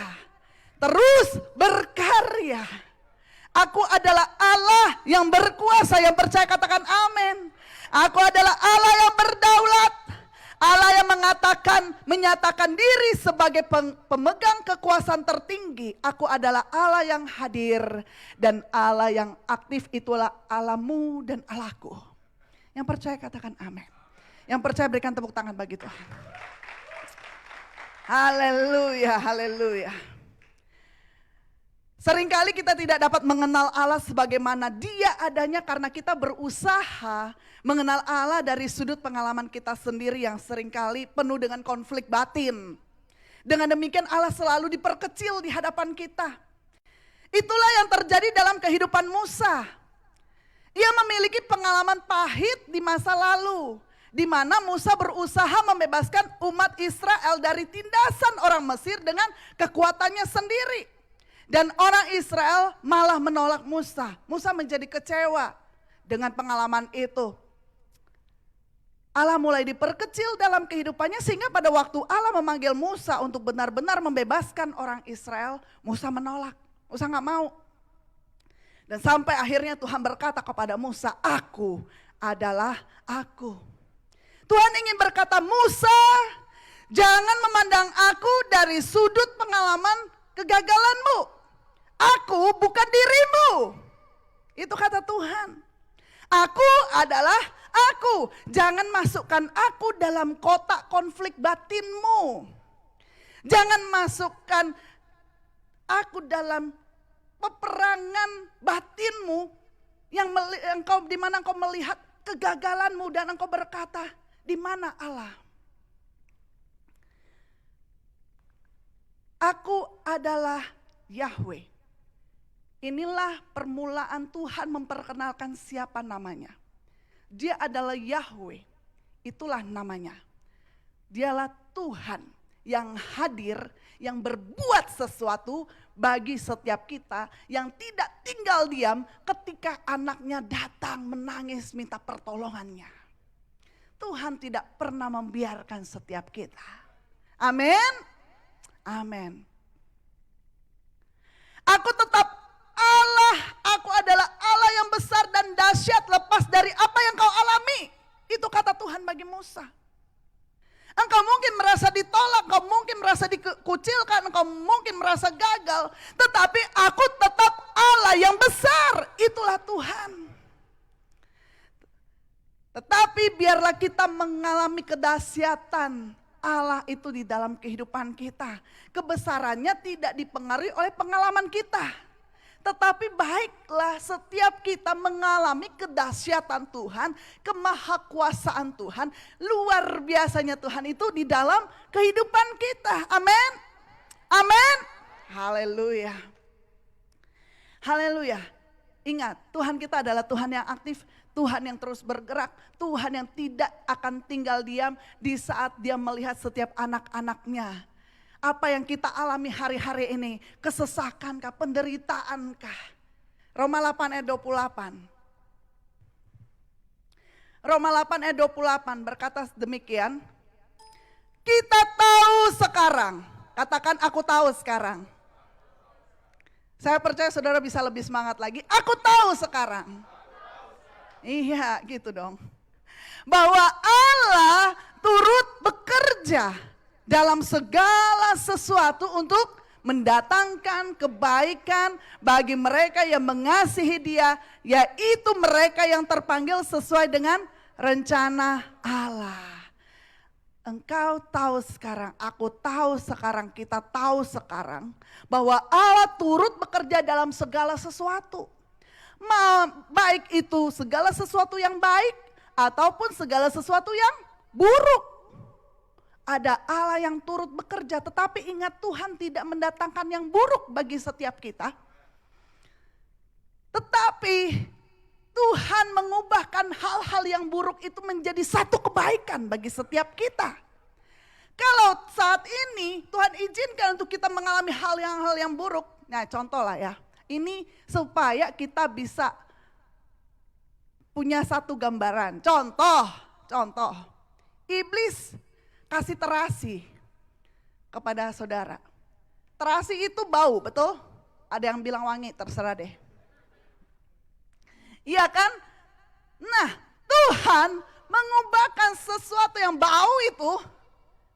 Terus berkarya. Aku adalah Allah yang berkuasa, yang percaya katakan amin. Aku adalah Allah yang berdaulat. Allah yang menyatakan diri sebagai pemegang kekuasaan tertinggi. Aku adalah Allah yang hadir dan Allah yang aktif, itulah Allahmu dan Allahku. Yang percaya katakan amin. Yang percaya berikan tepuk tangan bagi Tuhan. Haleluya, haleluya. Seringkali kita tidak dapat mengenal Allah sebagaimana Dia adanya karena kita berusaha mengenal Allah dari sudut pengalaman kita sendiri yang seringkali penuh dengan konflik batin. Dengan demikian Allah selalu diperkecil di hadapan kita. Itulah yang terjadi dalam kehidupan Musa. Ia memiliki pengalaman pahit di masa lalu, di mana Musa berusaha membebaskan umat Israel dari tindasan orang Mesir dengan kekuatannya sendiri. Dan orang Israel malah menolak Musa. Musa menjadi kecewa dengan pengalaman itu. Allah mulai diperkecil dalam kehidupannya sehingga pada waktu Allah memanggil Musa untuk benar-benar membebaskan orang Israel, Musa menolak. Musa nggak mau. Dan sampai akhirnya Tuhan berkata kepada Musa, aku adalah aku. Tuhan ingin berkata, Musa, jangan memandang aku dari sudut pengalaman kegagalanmu. Aku bukan dirimu. Itu kata Tuhan. Aku adalah aku. Jangan masukkan aku dalam kotak konflik batinmu. Jangan masukkan aku dalam peperangan batinmu di mana engkau melihat kegagalanmu dan engkau berkata, di mana Allah? Aku adalah Yahweh. Inilah permulaan Tuhan memperkenalkan siapa namanya. Dia adalah Yahweh. Itulah namanya. Dialah Tuhan yang hadir, yang berbuat sesuatu bagi setiap kita, yang tidak tinggal diam ketika anaknya datang menangis minta pertolongannya. Tuhan tidak pernah membiarkan setiap kita. Amin. Amin. Aku tetap Allah, aku adalah Allah yang besar dan dahsyat lepas dari apa yang kau alami. Itu kata Tuhan bagi Musa. Engkau mungkin merasa ditolak, engkau mungkin merasa dikucilkan, engkau mungkin merasa gagal. Tetapi aku tetap Allah yang besar, itulah Tuhan. Tetapi biarlah kita mengalami kedahsyatan Allah itu di dalam kehidupan kita. Kebesarannya tidak dipengaruhi oleh pengalaman kita. Tetapi baiklah setiap kita mengalami kedahsyatan Tuhan, kemahakuasaan Tuhan, luar biasanya Tuhan itu di dalam kehidupan kita. Amin. Amin. Haleluya. Haleluya. Ingat, Tuhan kita adalah Tuhan yang aktif, Tuhan yang terus bergerak, Tuhan yang tidak akan tinggal diam di saat Dia melihat setiap anak-anaknya. Apa yang kita alami hari-hari ini, kesesakankah, penderitaankah? Roma 8 ayat 28. Roma 8 ayat 28 berkata demikian. Kita tahu sekarang, katakan aku tahu sekarang. Saya percaya saudara bisa lebih semangat lagi, aku tahu sekarang. Iya gitu dong. Bahwa Allah turut bekerja dalam segala sesuatu untuk mendatangkan kebaikan bagi mereka yang mengasihi Dia, yaitu mereka yang terpanggil sesuai dengan rencana Allah. Engkau tahu sekarang, aku tahu sekarang, kita tahu sekarang bahwa Allah turut bekerja dalam segala sesuatu. Baik itu segala sesuatu yang baik ataupun segala sesuatu yang buruk. Ada Allah yang turut bekerja, tetapi ingat Tuhan tidak mendatangkan yang buruk bagi setiap kita. Tetapi Tuhan mengubahkan hal-hal yang buruk itu menjadi satu kebaikan bagi setiap kita. Kalau saat ini Tuhan izinkan untuk kita mengalami hal yang buruk. Nah contoh lah ya, ini supaya kita bisa punya satu gambaran. Contoh, iblis kasih terasi kepada saudara. Terasi itu bau, betul? Ada yang bilang wangi, terserah deh. Iya kan? Nah, Tuhan mengubahkan sesuatu yang bau itu,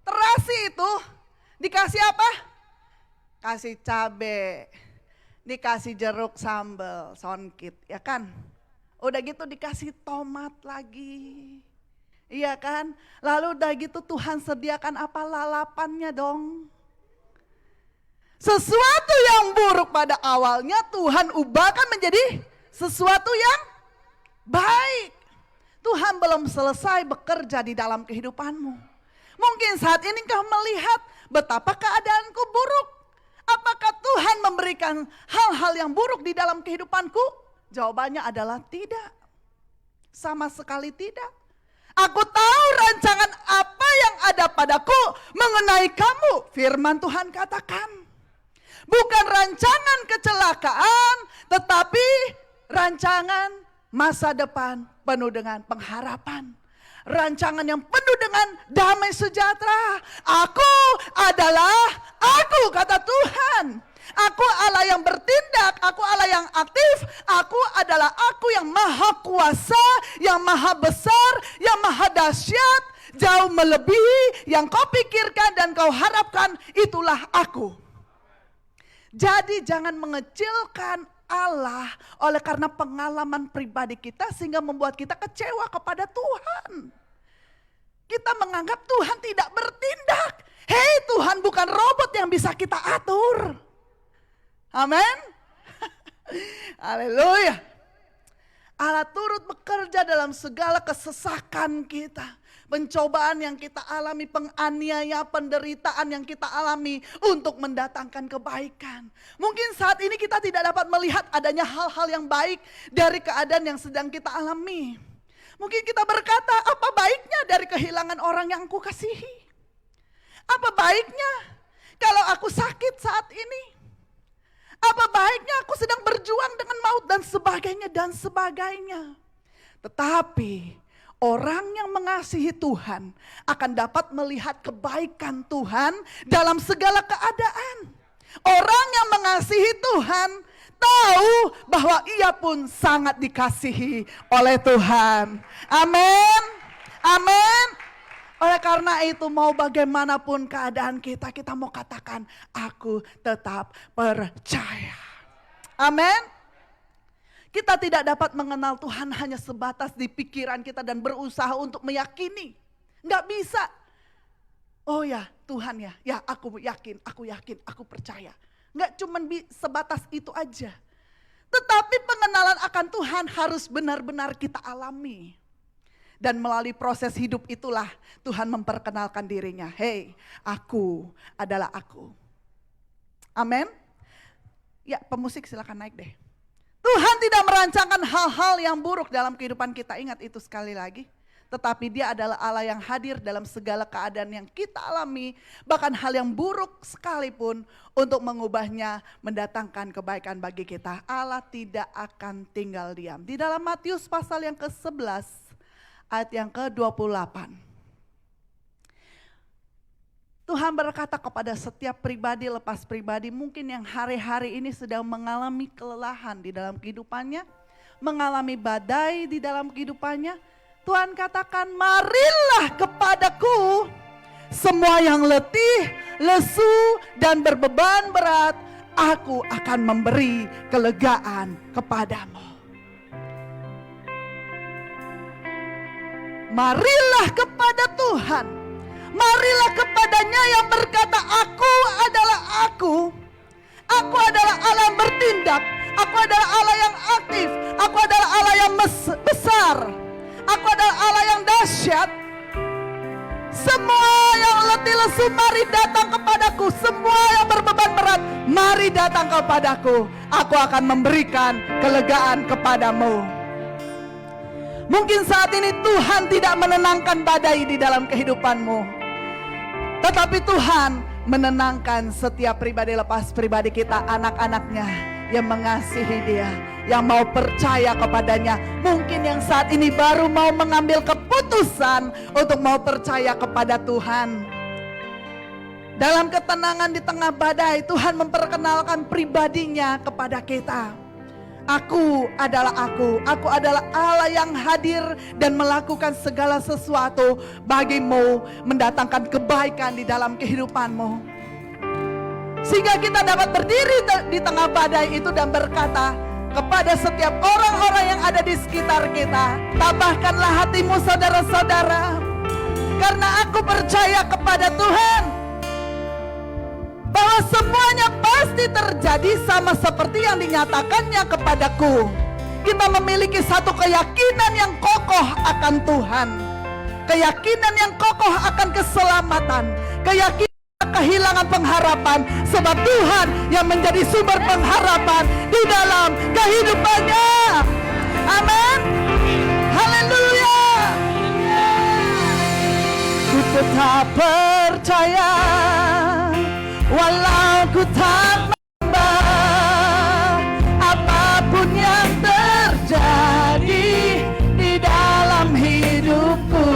terasi itu, dikasih apa? Kasih cabai, dikasih jeruk sambal, songkit, ya kan? Udah gitu dikasih tomat lagi. Iya kan? Lalu udah gitu Tuhan sediakan apa? Lalapannya dong. Sesuatu yang buruk pada awalnya Tuhan ubahkan menjadi sesuatu yang baik. Tuhan belum selesai bekerja di dalam kehidupanmu. Mungkin saat ini kau melihat betapa keadaanku buruk. Apakah Tuhan memberikan hal-hal yang buruk di dalam kehidupanku? Jawabannya adalah tidak. Sama sekali tidak. Aku tahu rancangan apa yang ada padaku mengenai kamu. Firman Tuhan katakan. Bukan rancangan kecelakaan, tetapi rancangan masa depan penuh dengan pengharapan. Rancangan yang penuh dengan damai sejahtera. Aku adalah aku, kata Tuhan. Aku Allah yang bertindak, aku Allah yang aktif, aku adalah aku yang maha kuasa, yang maha besar, yang maha dahsyat, jauh melebihi yang kau pikirkan dan kau harapkan, itulah aku. Jadi jangan mengecilkan Allah oleh karena pengalaman pribadi kita sehingga membuat kita kecewa kepada Tuhan. Kita menganggap Tuhan tidak bertindak. Hei, Tuhan bukan robot yang bisa kita atur. Amin. Haleluya. Allah turut bekerja dalam segala kesesakan kita. Pencobaan yang kita alami, penganiaya, penderitaan yang kita alami untuk mendatangkan kebaikan. Mungkin saat ini kita tidak dapat melihat adanya hal-hal yang baik dari keadaan yang sedang kita alami. Mungkin kita berkata, apa baiknya dari kehilangan orang yang aku kasihi? Apa baiknya kalau aku sakit saat ini? Apa baiknya aku sedang berjuang dengan maut dan sebagainya dan sebagainya. Tetapi orang yang mengasihi Tuhan akan dapat melihat kebaikan Tuhan dalam segala keadaan. Orang yang mengasihi Tuhan tahu bahwa ia pun sangat dikasihi oleh Tuhan. Amin. Amin. Oleh karena itu mau bagaimanapun keadaan kita, kita mau katakan aku tetap percaya. Amin. Kita tidak dapat mengenal Tuhan hanya sebatas di pikiran kita dan berusaha untuk meyakini. Enggak bisa. Oh ya Tuhan ya aku yakin, aku percaya. Enggak cuma sebatas itu aja. Tetapi pengenalan akan Tuhan harus benar-benar kita alami. Dan melalui proses hidup itulah Tuhan memperkenalkan dirinya. Hei, aku adalah aku. Amin. Ya, pemusik silakan naik deh. Tuhan tidak merancangkan hal-hal yang buruk dalam kehidupan kita. Ingat itu sekali lagi. Tetapi Dia adalah Allah yang hadir dalam segala keadaan yang kita alami. Bahkan hal yang buruk sekalipun untuk mengubahnya, mendatangkan kebaikan bagi kita. Allah tidak akan tinggal diam. Di dalam Matius pasal yang ke-11. Ayat yang ke-28. Tuhan berkata kepada setiap pribadi lepas pribadi mungkin yang hari-hari ini sedang mengalami kelelahan di dalam kehidupannya. Mengalami badai di dalam kehidupannya. Tuhan katakan, marilah kepadaku semua yang letih, lesu dan berbeban berat. Aku akan memberi kelegaan kepadamu. Marilah kepada Tuhan. Marilah kepadanya yang berkata, aku adalah aku. Aku adalah Allah yang bertindak. Aku adalah Allah yang aktif. Aku adalah Allah yang besar. Aku adalah Allah yang dahsyat. Semua yang letih lesu mari datang kepadaku. Semua yang berbeban berat mari datang kepadaku. Aku akan memberikan kelegaan kepadamu. Mungkin saat ini Tuhan tidak menenangkan badai di dalam kehidupanmu. Tetapi Tuhan menenangkan setiap pribadi lepas pribadi kita, anak-anaknya yang mengasihi Dia, yang mau percaya kepadanya. Mungkin yang saat ini baru mau mengambil keputusan untuk mau percaya kepada Tuhan. Dalam ketenangan di tengah badai, Tuhan memperkenalkan pribadinya kepada kita. Aku adalah aku adalah Allah yang hadir dan melakukan segala sesuatu bagimu, mendatangkan kebaikan di dalam kehidupanmu. Sehingga kita dapat berdiri di tengah badai itu dan berkata kepada setiap orang-orang yang ada di sekitar kita, tabahkanlah hatimu saudara-saudara, karena aku percaya kepada Tuhan bahwa semuanya pasti terjadi sama seperti yang dinyatakannya kepadaku. Kita memiliki satu keyakinan yang kokoh akan Tuhan. Keyakinan yang kokoh akan keselamatan. Keyakinan kehilangan pengharapan. Sebab Tuhan yang menjadi sumber pengharapan di dalam kehidupannya. Amin. Haleluya. Ku tetap percaya. Walau ku tak membah apapun yang terjadi di dalam hidupku,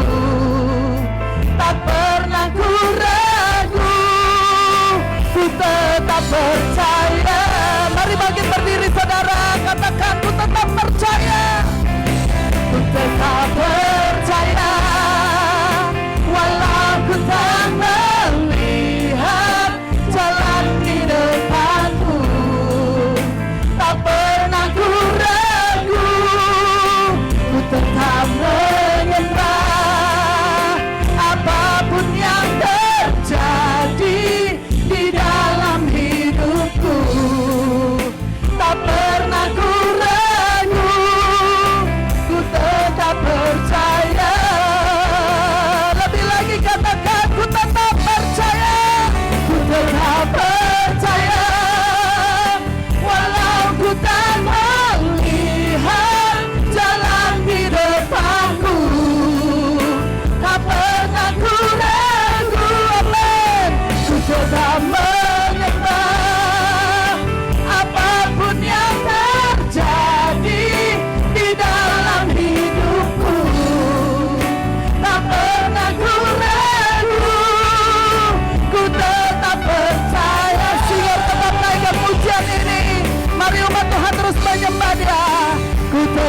tak pernah ku ragu, ku tetap percaya.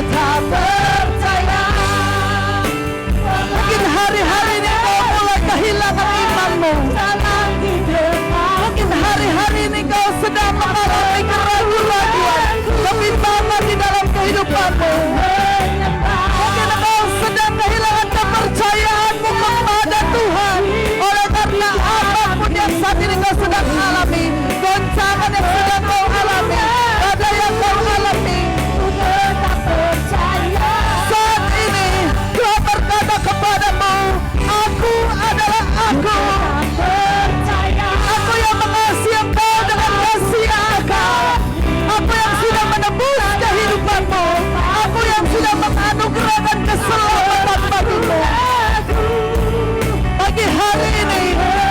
tetap percaya. Mungkin hari-hari ini kau mulai kehilangan imanmu. Mungkin hari-hari ini kau sedang mengalami keraguan-keraguan, kebimbangan di dalam kehidupanmu. Mungkin kau sedang kehilangan kepercayaanmu kepada Tuhan. Oleh karena apapun yang saat ini kau sedang alami, goncangan yang sedang kau alami, badai yang kau alami, saat ini Tuhan berkata kepadamu, aku adalah aku. Aku yang mengasihi engkau dengan kasih akal. Aku yang sudah menebus kehidupanmu. Aku yang sudah menganugerahkan keselamatan bagimu. Pagi hari ini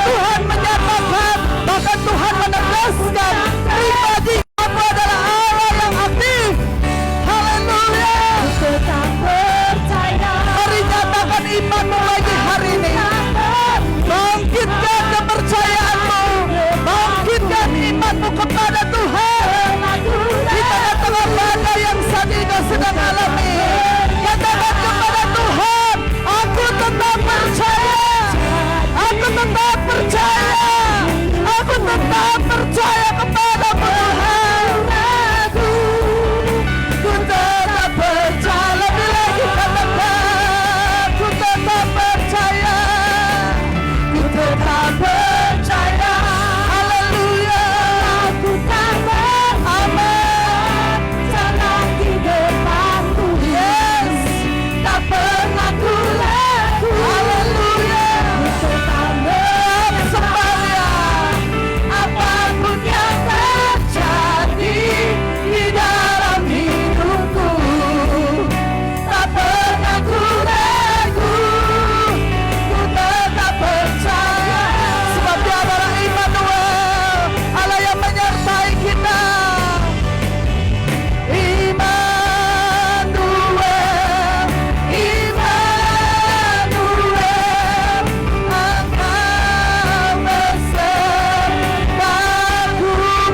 Tuhan menyatakan, bahkan Tuhan menegaskan, pribadi kamu adalah Allah yang aktif. Haleluya. Mari nyatakan imanmu lagi hari ini. Bangkitkan kepercayaanmu, bangkitkan imanmu kepada Tuhan. Di tengah-tengah badai yang saat ini kau sedang alami, katakan kepada Tuhan, aku tetap percaya, aku tetap percaya, aku tetap percaya kepadamu Tuhan. Ku tetap percaya, lebih lagi katakan, ku tetap percaya, ku tetap percaya. Haleluya. Aku tak aman, jalan di depanku. Yes, tak pernah ku ragu. Haleluya. Ku tetap bersemangat, apapun yang terjadi di dalam hidupku. Tak pernah ku ragu, ku tetap percaya. Sebab Dia adalah Immanuel, Allah yang menyertai kita. Immanuel, Immanuel, Engkau besertaku.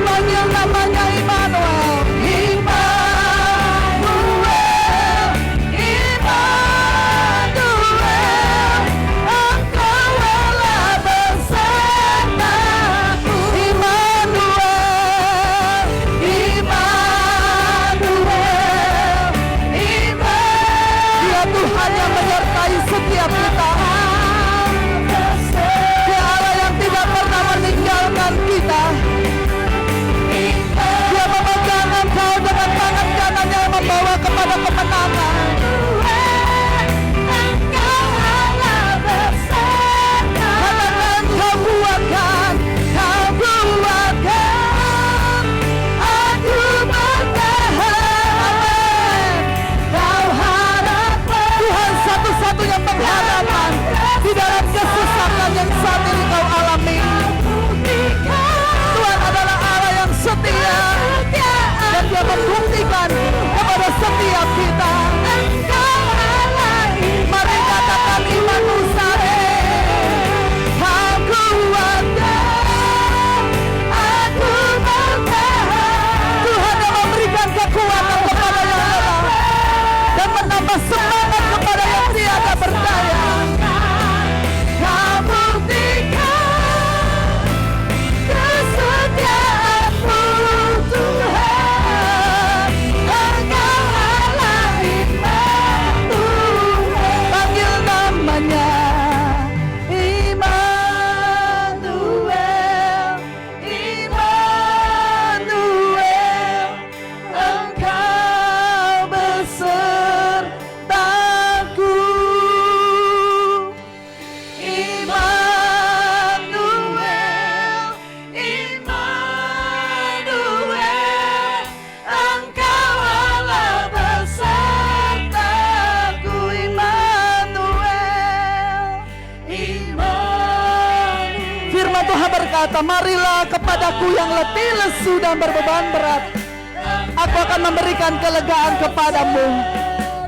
Panggil namanya Immanuel. Immanuel, Immanuel, Engkau Allah besertaku. Immanuel, Immanuel, Dia Tuhan yang menyertai setiap kita. Dia Allah yang tidak pernah meninggalkan kita. Dia memegang engkau dengan tangan kanannya yang membawa kepada kemenangan. Katakan, kau kuatkan, kau kuatkan, aku bertahan. Kau harapan, Tuhan satu-satunya pengharapan di dalam kesusahan yang saat ini kau alami. Tuhan adalah Allah yang setia, dan Dia membuktikan kepada setiap kita. Mari katakan imanmu saat ini. Kau kuatkan, aku bertahan. Tuhan yang memberikan kekuatan kepada yang lemah dan menambah semangat kepada yang tiada berdaya. Kau buktikan kesetiaanmu Tuhan. Engkau Allah Immanuel. Panggil namanya Immanuel, Immanuel, Engkau besertaku. Immanuel, Immanuel, Engkau Allah besertaku. Immanuel, Immanuel. Firman Tuhan berkata, marilah kepadaku yang letih lesu dan berbeban berat, aku akan memberikan kelegaan kepadamu.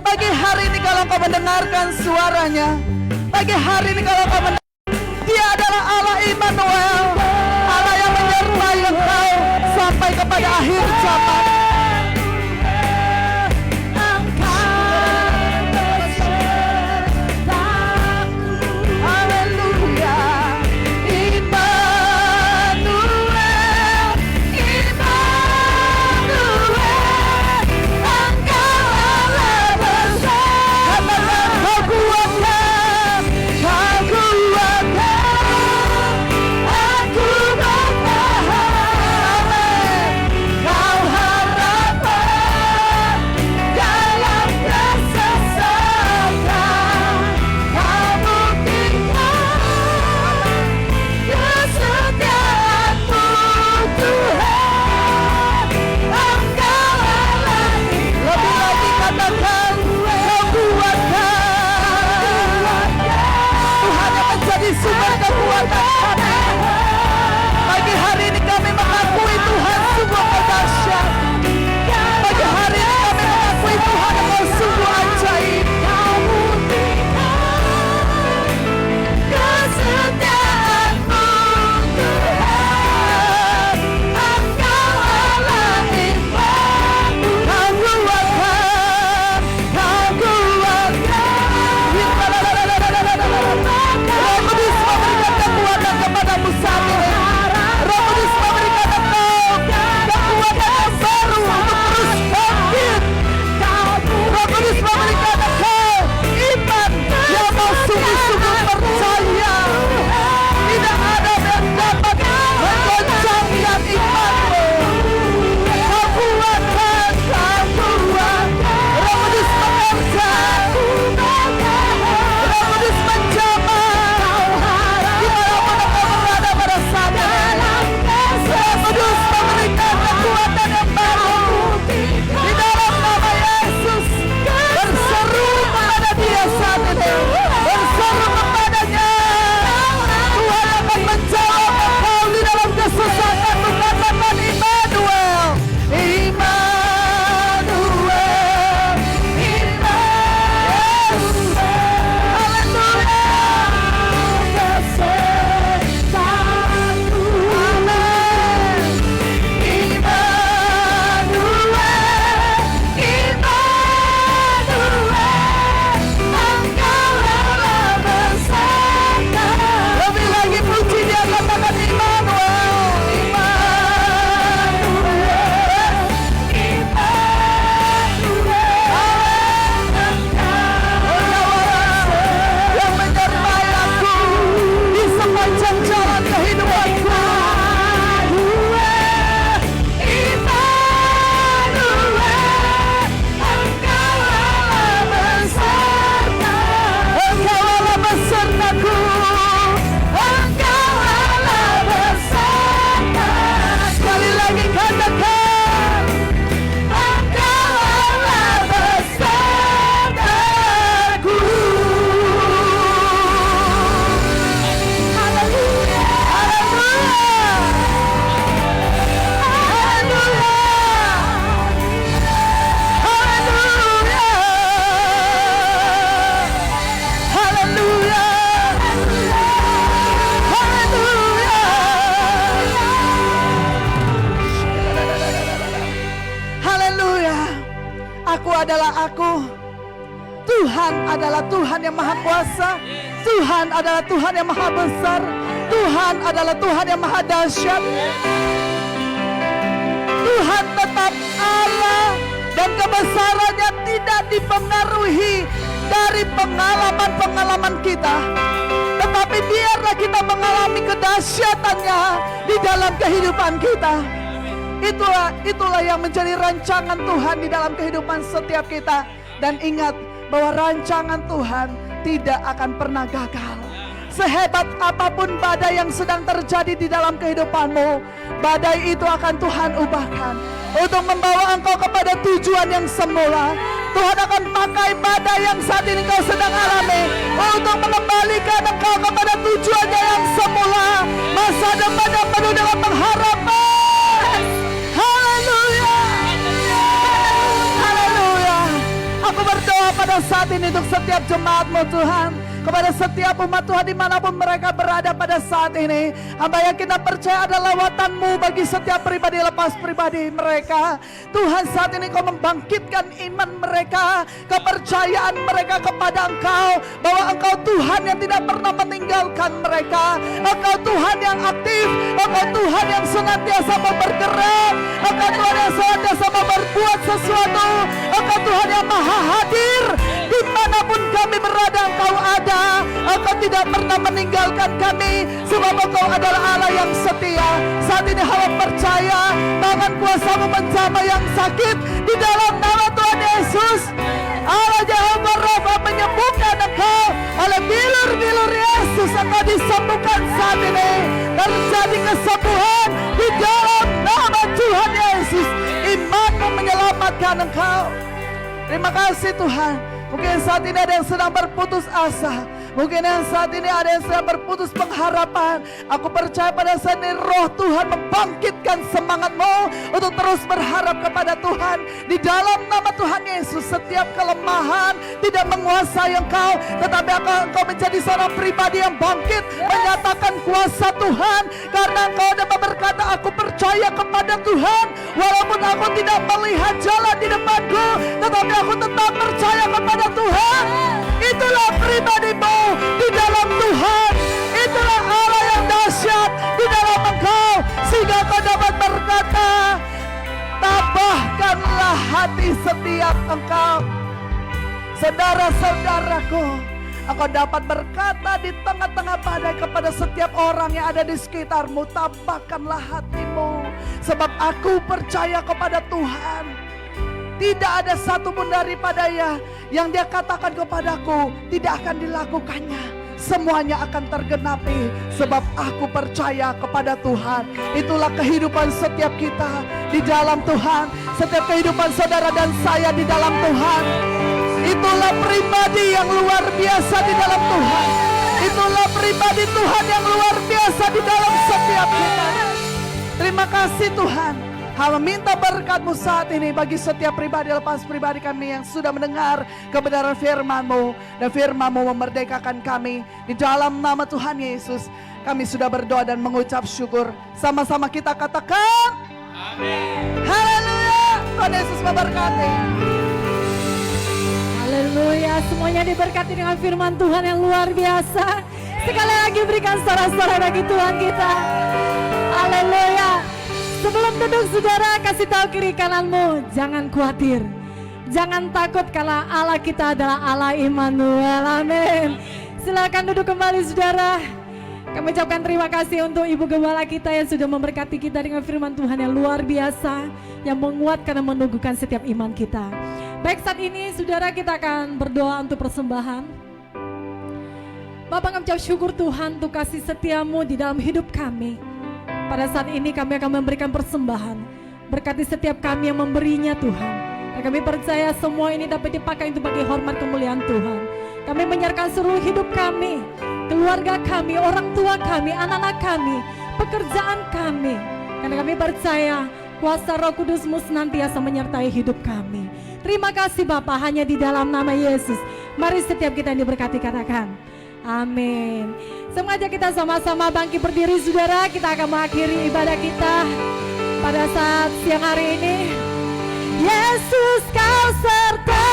Pagi hari ini kalau kau mendengarkan suaranya, pagi hari ini kalau kau mendengar, Dia adalah Allah Immanuel, Allah yang menyertai engkau sampai kepada akhir zaman. Engkau saudaraku, Tuhan adalah Tuhan yang maha kuasa. Tuhan adalah Tuhan yang maha besar. Tuhan adalah Tuhan yang maha dahsyat. Tuhan tetap Allah dan kebesarannya tidak dipengaruhi dari pengalaman-pengalaman kita. Tetapi biarlah kita mengalami kedahsyatannya di dalam kehidupan kita. Itulah yang menjadi rancangan Tuhan di dalam kehidupan setiap kita. Dan ingat bahwa rancangan Tuhan tidak akan pernah gagal. Sehebat apapun badai yang sedang terjadi di dalam kehidupanmu, badai itu akan Tuhan ubahkan untuk membawa engkau kepada tujuan yang semula. Tuhan akan pakai badai yang saat ini kau sedang alami untuk mengembalikan engkau kepada tujuannya yang semula. Masa depan yang penuh dengan pengharapan. Haleluya. Haleluya. Aku berdoa pada saat ini untuk setiap jemaat-Mu Tuhan, kepada setiap umat Tuhan dimanapun mereka berada pada saat ini. Hamba yang kita percaya ada lawatan-Mu bagi setiap pribadi lepas pribadi mereka. Tuhan, saat ini Kau membangkitkan iman mereka, kepercayaan mereka kepada Engkau, bahwa Engkau Tuhan yang tidak pernah meninggalkan mereka. Engkau Tuhan yang aktif, Engkau Tuhan yang senantiasa mau bergerak, Engkau Tuhan yang senantiasa mau berbuat sesuatu, Engkau Tuhan yang maha hadir. Dimanapun kami berada, Engkau ada. Engkau tidak pernah meninggalkan kami, sebab Engkau adalah Allah yang setia. Saat ini hamba percaya tangan kuasa-Mu menjamah yang sakit di dalam nama Tuhan Yesus. Allah Jehovah Rafa menyembuhkan engkau. Oleh bilur-bilur Yesus engkau disembuhkan saat ini. Terjadi kesembuhan di dalam nama Tuhan Yesus. Iman-Mu menyelamatkan engkau. Terima kasih Tuhan. Mungkin saat ini ada yang sedang berputus asa. Mungkin yang saat ini ada yang sedang berputus pengharapan. Aku percaya pada saat ini roh Tuhan membangkitkan semangat-Mu untuk terus berharap kepada Tuhan. Di dalam nama Tuhan Yesus, setiap kelemahan tidak menguasai engkau, tetapi engkau menjadi seorang pribadi yang bangkit, menyatakan kuasa Tuhan. Karena engkau ada berkata, aku percaya kepada Tuhan. Walaupun aku tidak melihat jalan di depanku, tetapi aku tetap percaya kepada Tuhan. Itulah pribadi-Mu di dalam Tuhan. Itulah Allah yang dahsyat di dalam engkau, sehingga kau dapat berkata, tabahkanlah hati setiap engkau. Saudara-saudaraku, engkau dapat berkata di tengah-tengah badai kepada setiap orang yang ada di sekitarmu, tabahkanlah hatimu, sebab aku percaya kepada Tuhan. Tidak ada satupun daripadanya yang Dia katakan kepadaku tidak akan dilakukannya. Semuanya akan tergenapi, sebab aku percaya kepada Tuhan. Itulah kehidupan setiap kita di dalam Tuhan. Setiap kehidupan saudara dan saya di dalam Tuhan. Itulah pribadi yang luar biasa di dalam Tuhan. Itulah pribadi Tuhan yang luar biasa di dalam setiap kita. Terima kasih Tuhan. Hamba minta berkat-Mu saat ini bagi setiap pribadi lepas pribadi kami yang sudah mendengar kebenaran firman-Mu. Dan firman-Mu memerdekakan kami. Di dalam nama Tuhan Yesus kami sudah berdoa dan mengucap syukur. Sama-sama kita katakan amin. Haleluya. Tuhan Yesus memberkati. Haleluya. Semuanya diberkati dengan firman Tuhan yang luar biasa. Sekali lagi berikan sorak-sorai bagi Tuhan kita. Haleluya. Sebelum duduk saudara, kasih tahu kiri kananmu, jangan khawatir, jangan takut karena Allah kita adalah Allah Immanuel. Amin. Silakan duduk kembali saudara. Kami ucapkan terima kasih untuk Ibu Gembala kita yang sudah memberkati kita dengan firman Tuhan yang luar biasa, yang menguatkan dan menumbuhkan setiap iman kita. Baik, saat ini saudara kita akan berdoa untuk persembahan. Bapak, kami ucap syukur Tuhan untuk kasih setia-Mu di dalam hidup kami. Pada saat ini kami akan memberikan persembahan. Berkati setiap kami yang memberinya Tuhan. Dan kami percaya semua ini dapat dipakai untuk bagi hormat kemuliaan Tuhan. Kami menyerahkan seluruh hidup kami, keluarga kami, orang tua kami, anak-anak kami, pekerjaan kami. Karena kami percaya kuasa Roh Kudus-Mu senantiasa menyertai hidup kami. Terima kasih Bapa, hanya di dalam nama Yesus. Mari setiap kita yang diberkati katakan amin. Sengaja kita sama-sama bangkit berdiri saudara. Kita akan mengakhiri ibadah kita pada saat siang hari ini. Yesus kau serta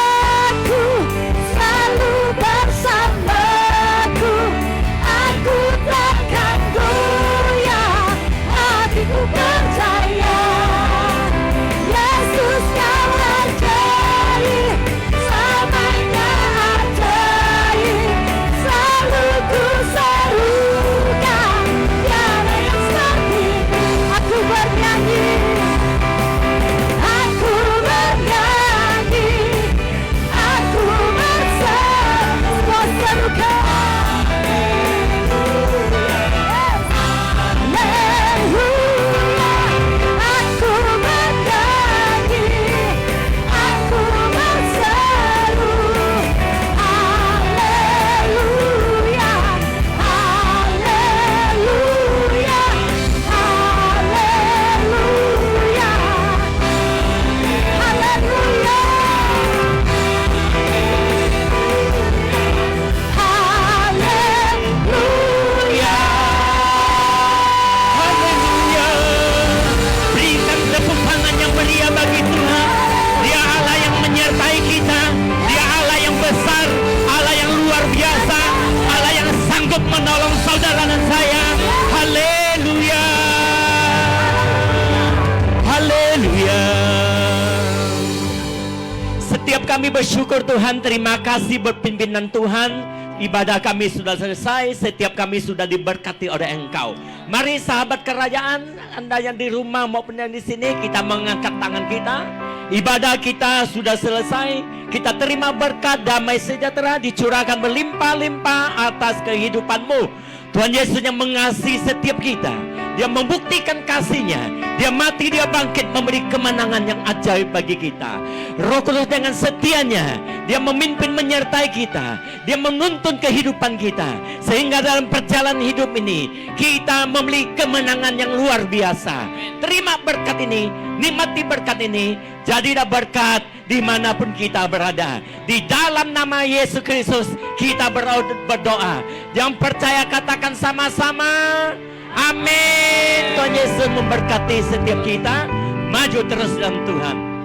kami bersyukur Tuhan, terima kasih berpimpinan Tuhan. Ibadah kami sudah selesai, setiap kami sudah diberkati oleh Engkau. Mari sahabat kerajaan, Anda yang di rumah maupun yang di sini, kita mengangkat tangan kita. Ibadah kita sudah selesai. Kita terima berkat damai sejahtera dicurahkan berlimpah-limpah atas kehidupanmu. Tuhan Yesus yang mengasihi setiap kita, Dia membuktikan kasih-Nya. Dia mati, Dia bangkit, memberi kemenangan yang ajaib bagi kita. Roh Kudus dengan setianya, Dia memimpin menyertai kita. Dia menuntun kehidupan kita. Sehingga dalam perjalanan hidup ini, kita memiliki kemenangan yang luar biasa. Terima berkat ini, nikmati berkat ini. Jadilah berkat dimanapun kita berada. Di dalam nama Yesus Kristus, kita berdoa. Yang percaya katakan sama-sama. Amin. Tuhan Yesus memberkati setiap kita. Maju terus dalam Tuhan.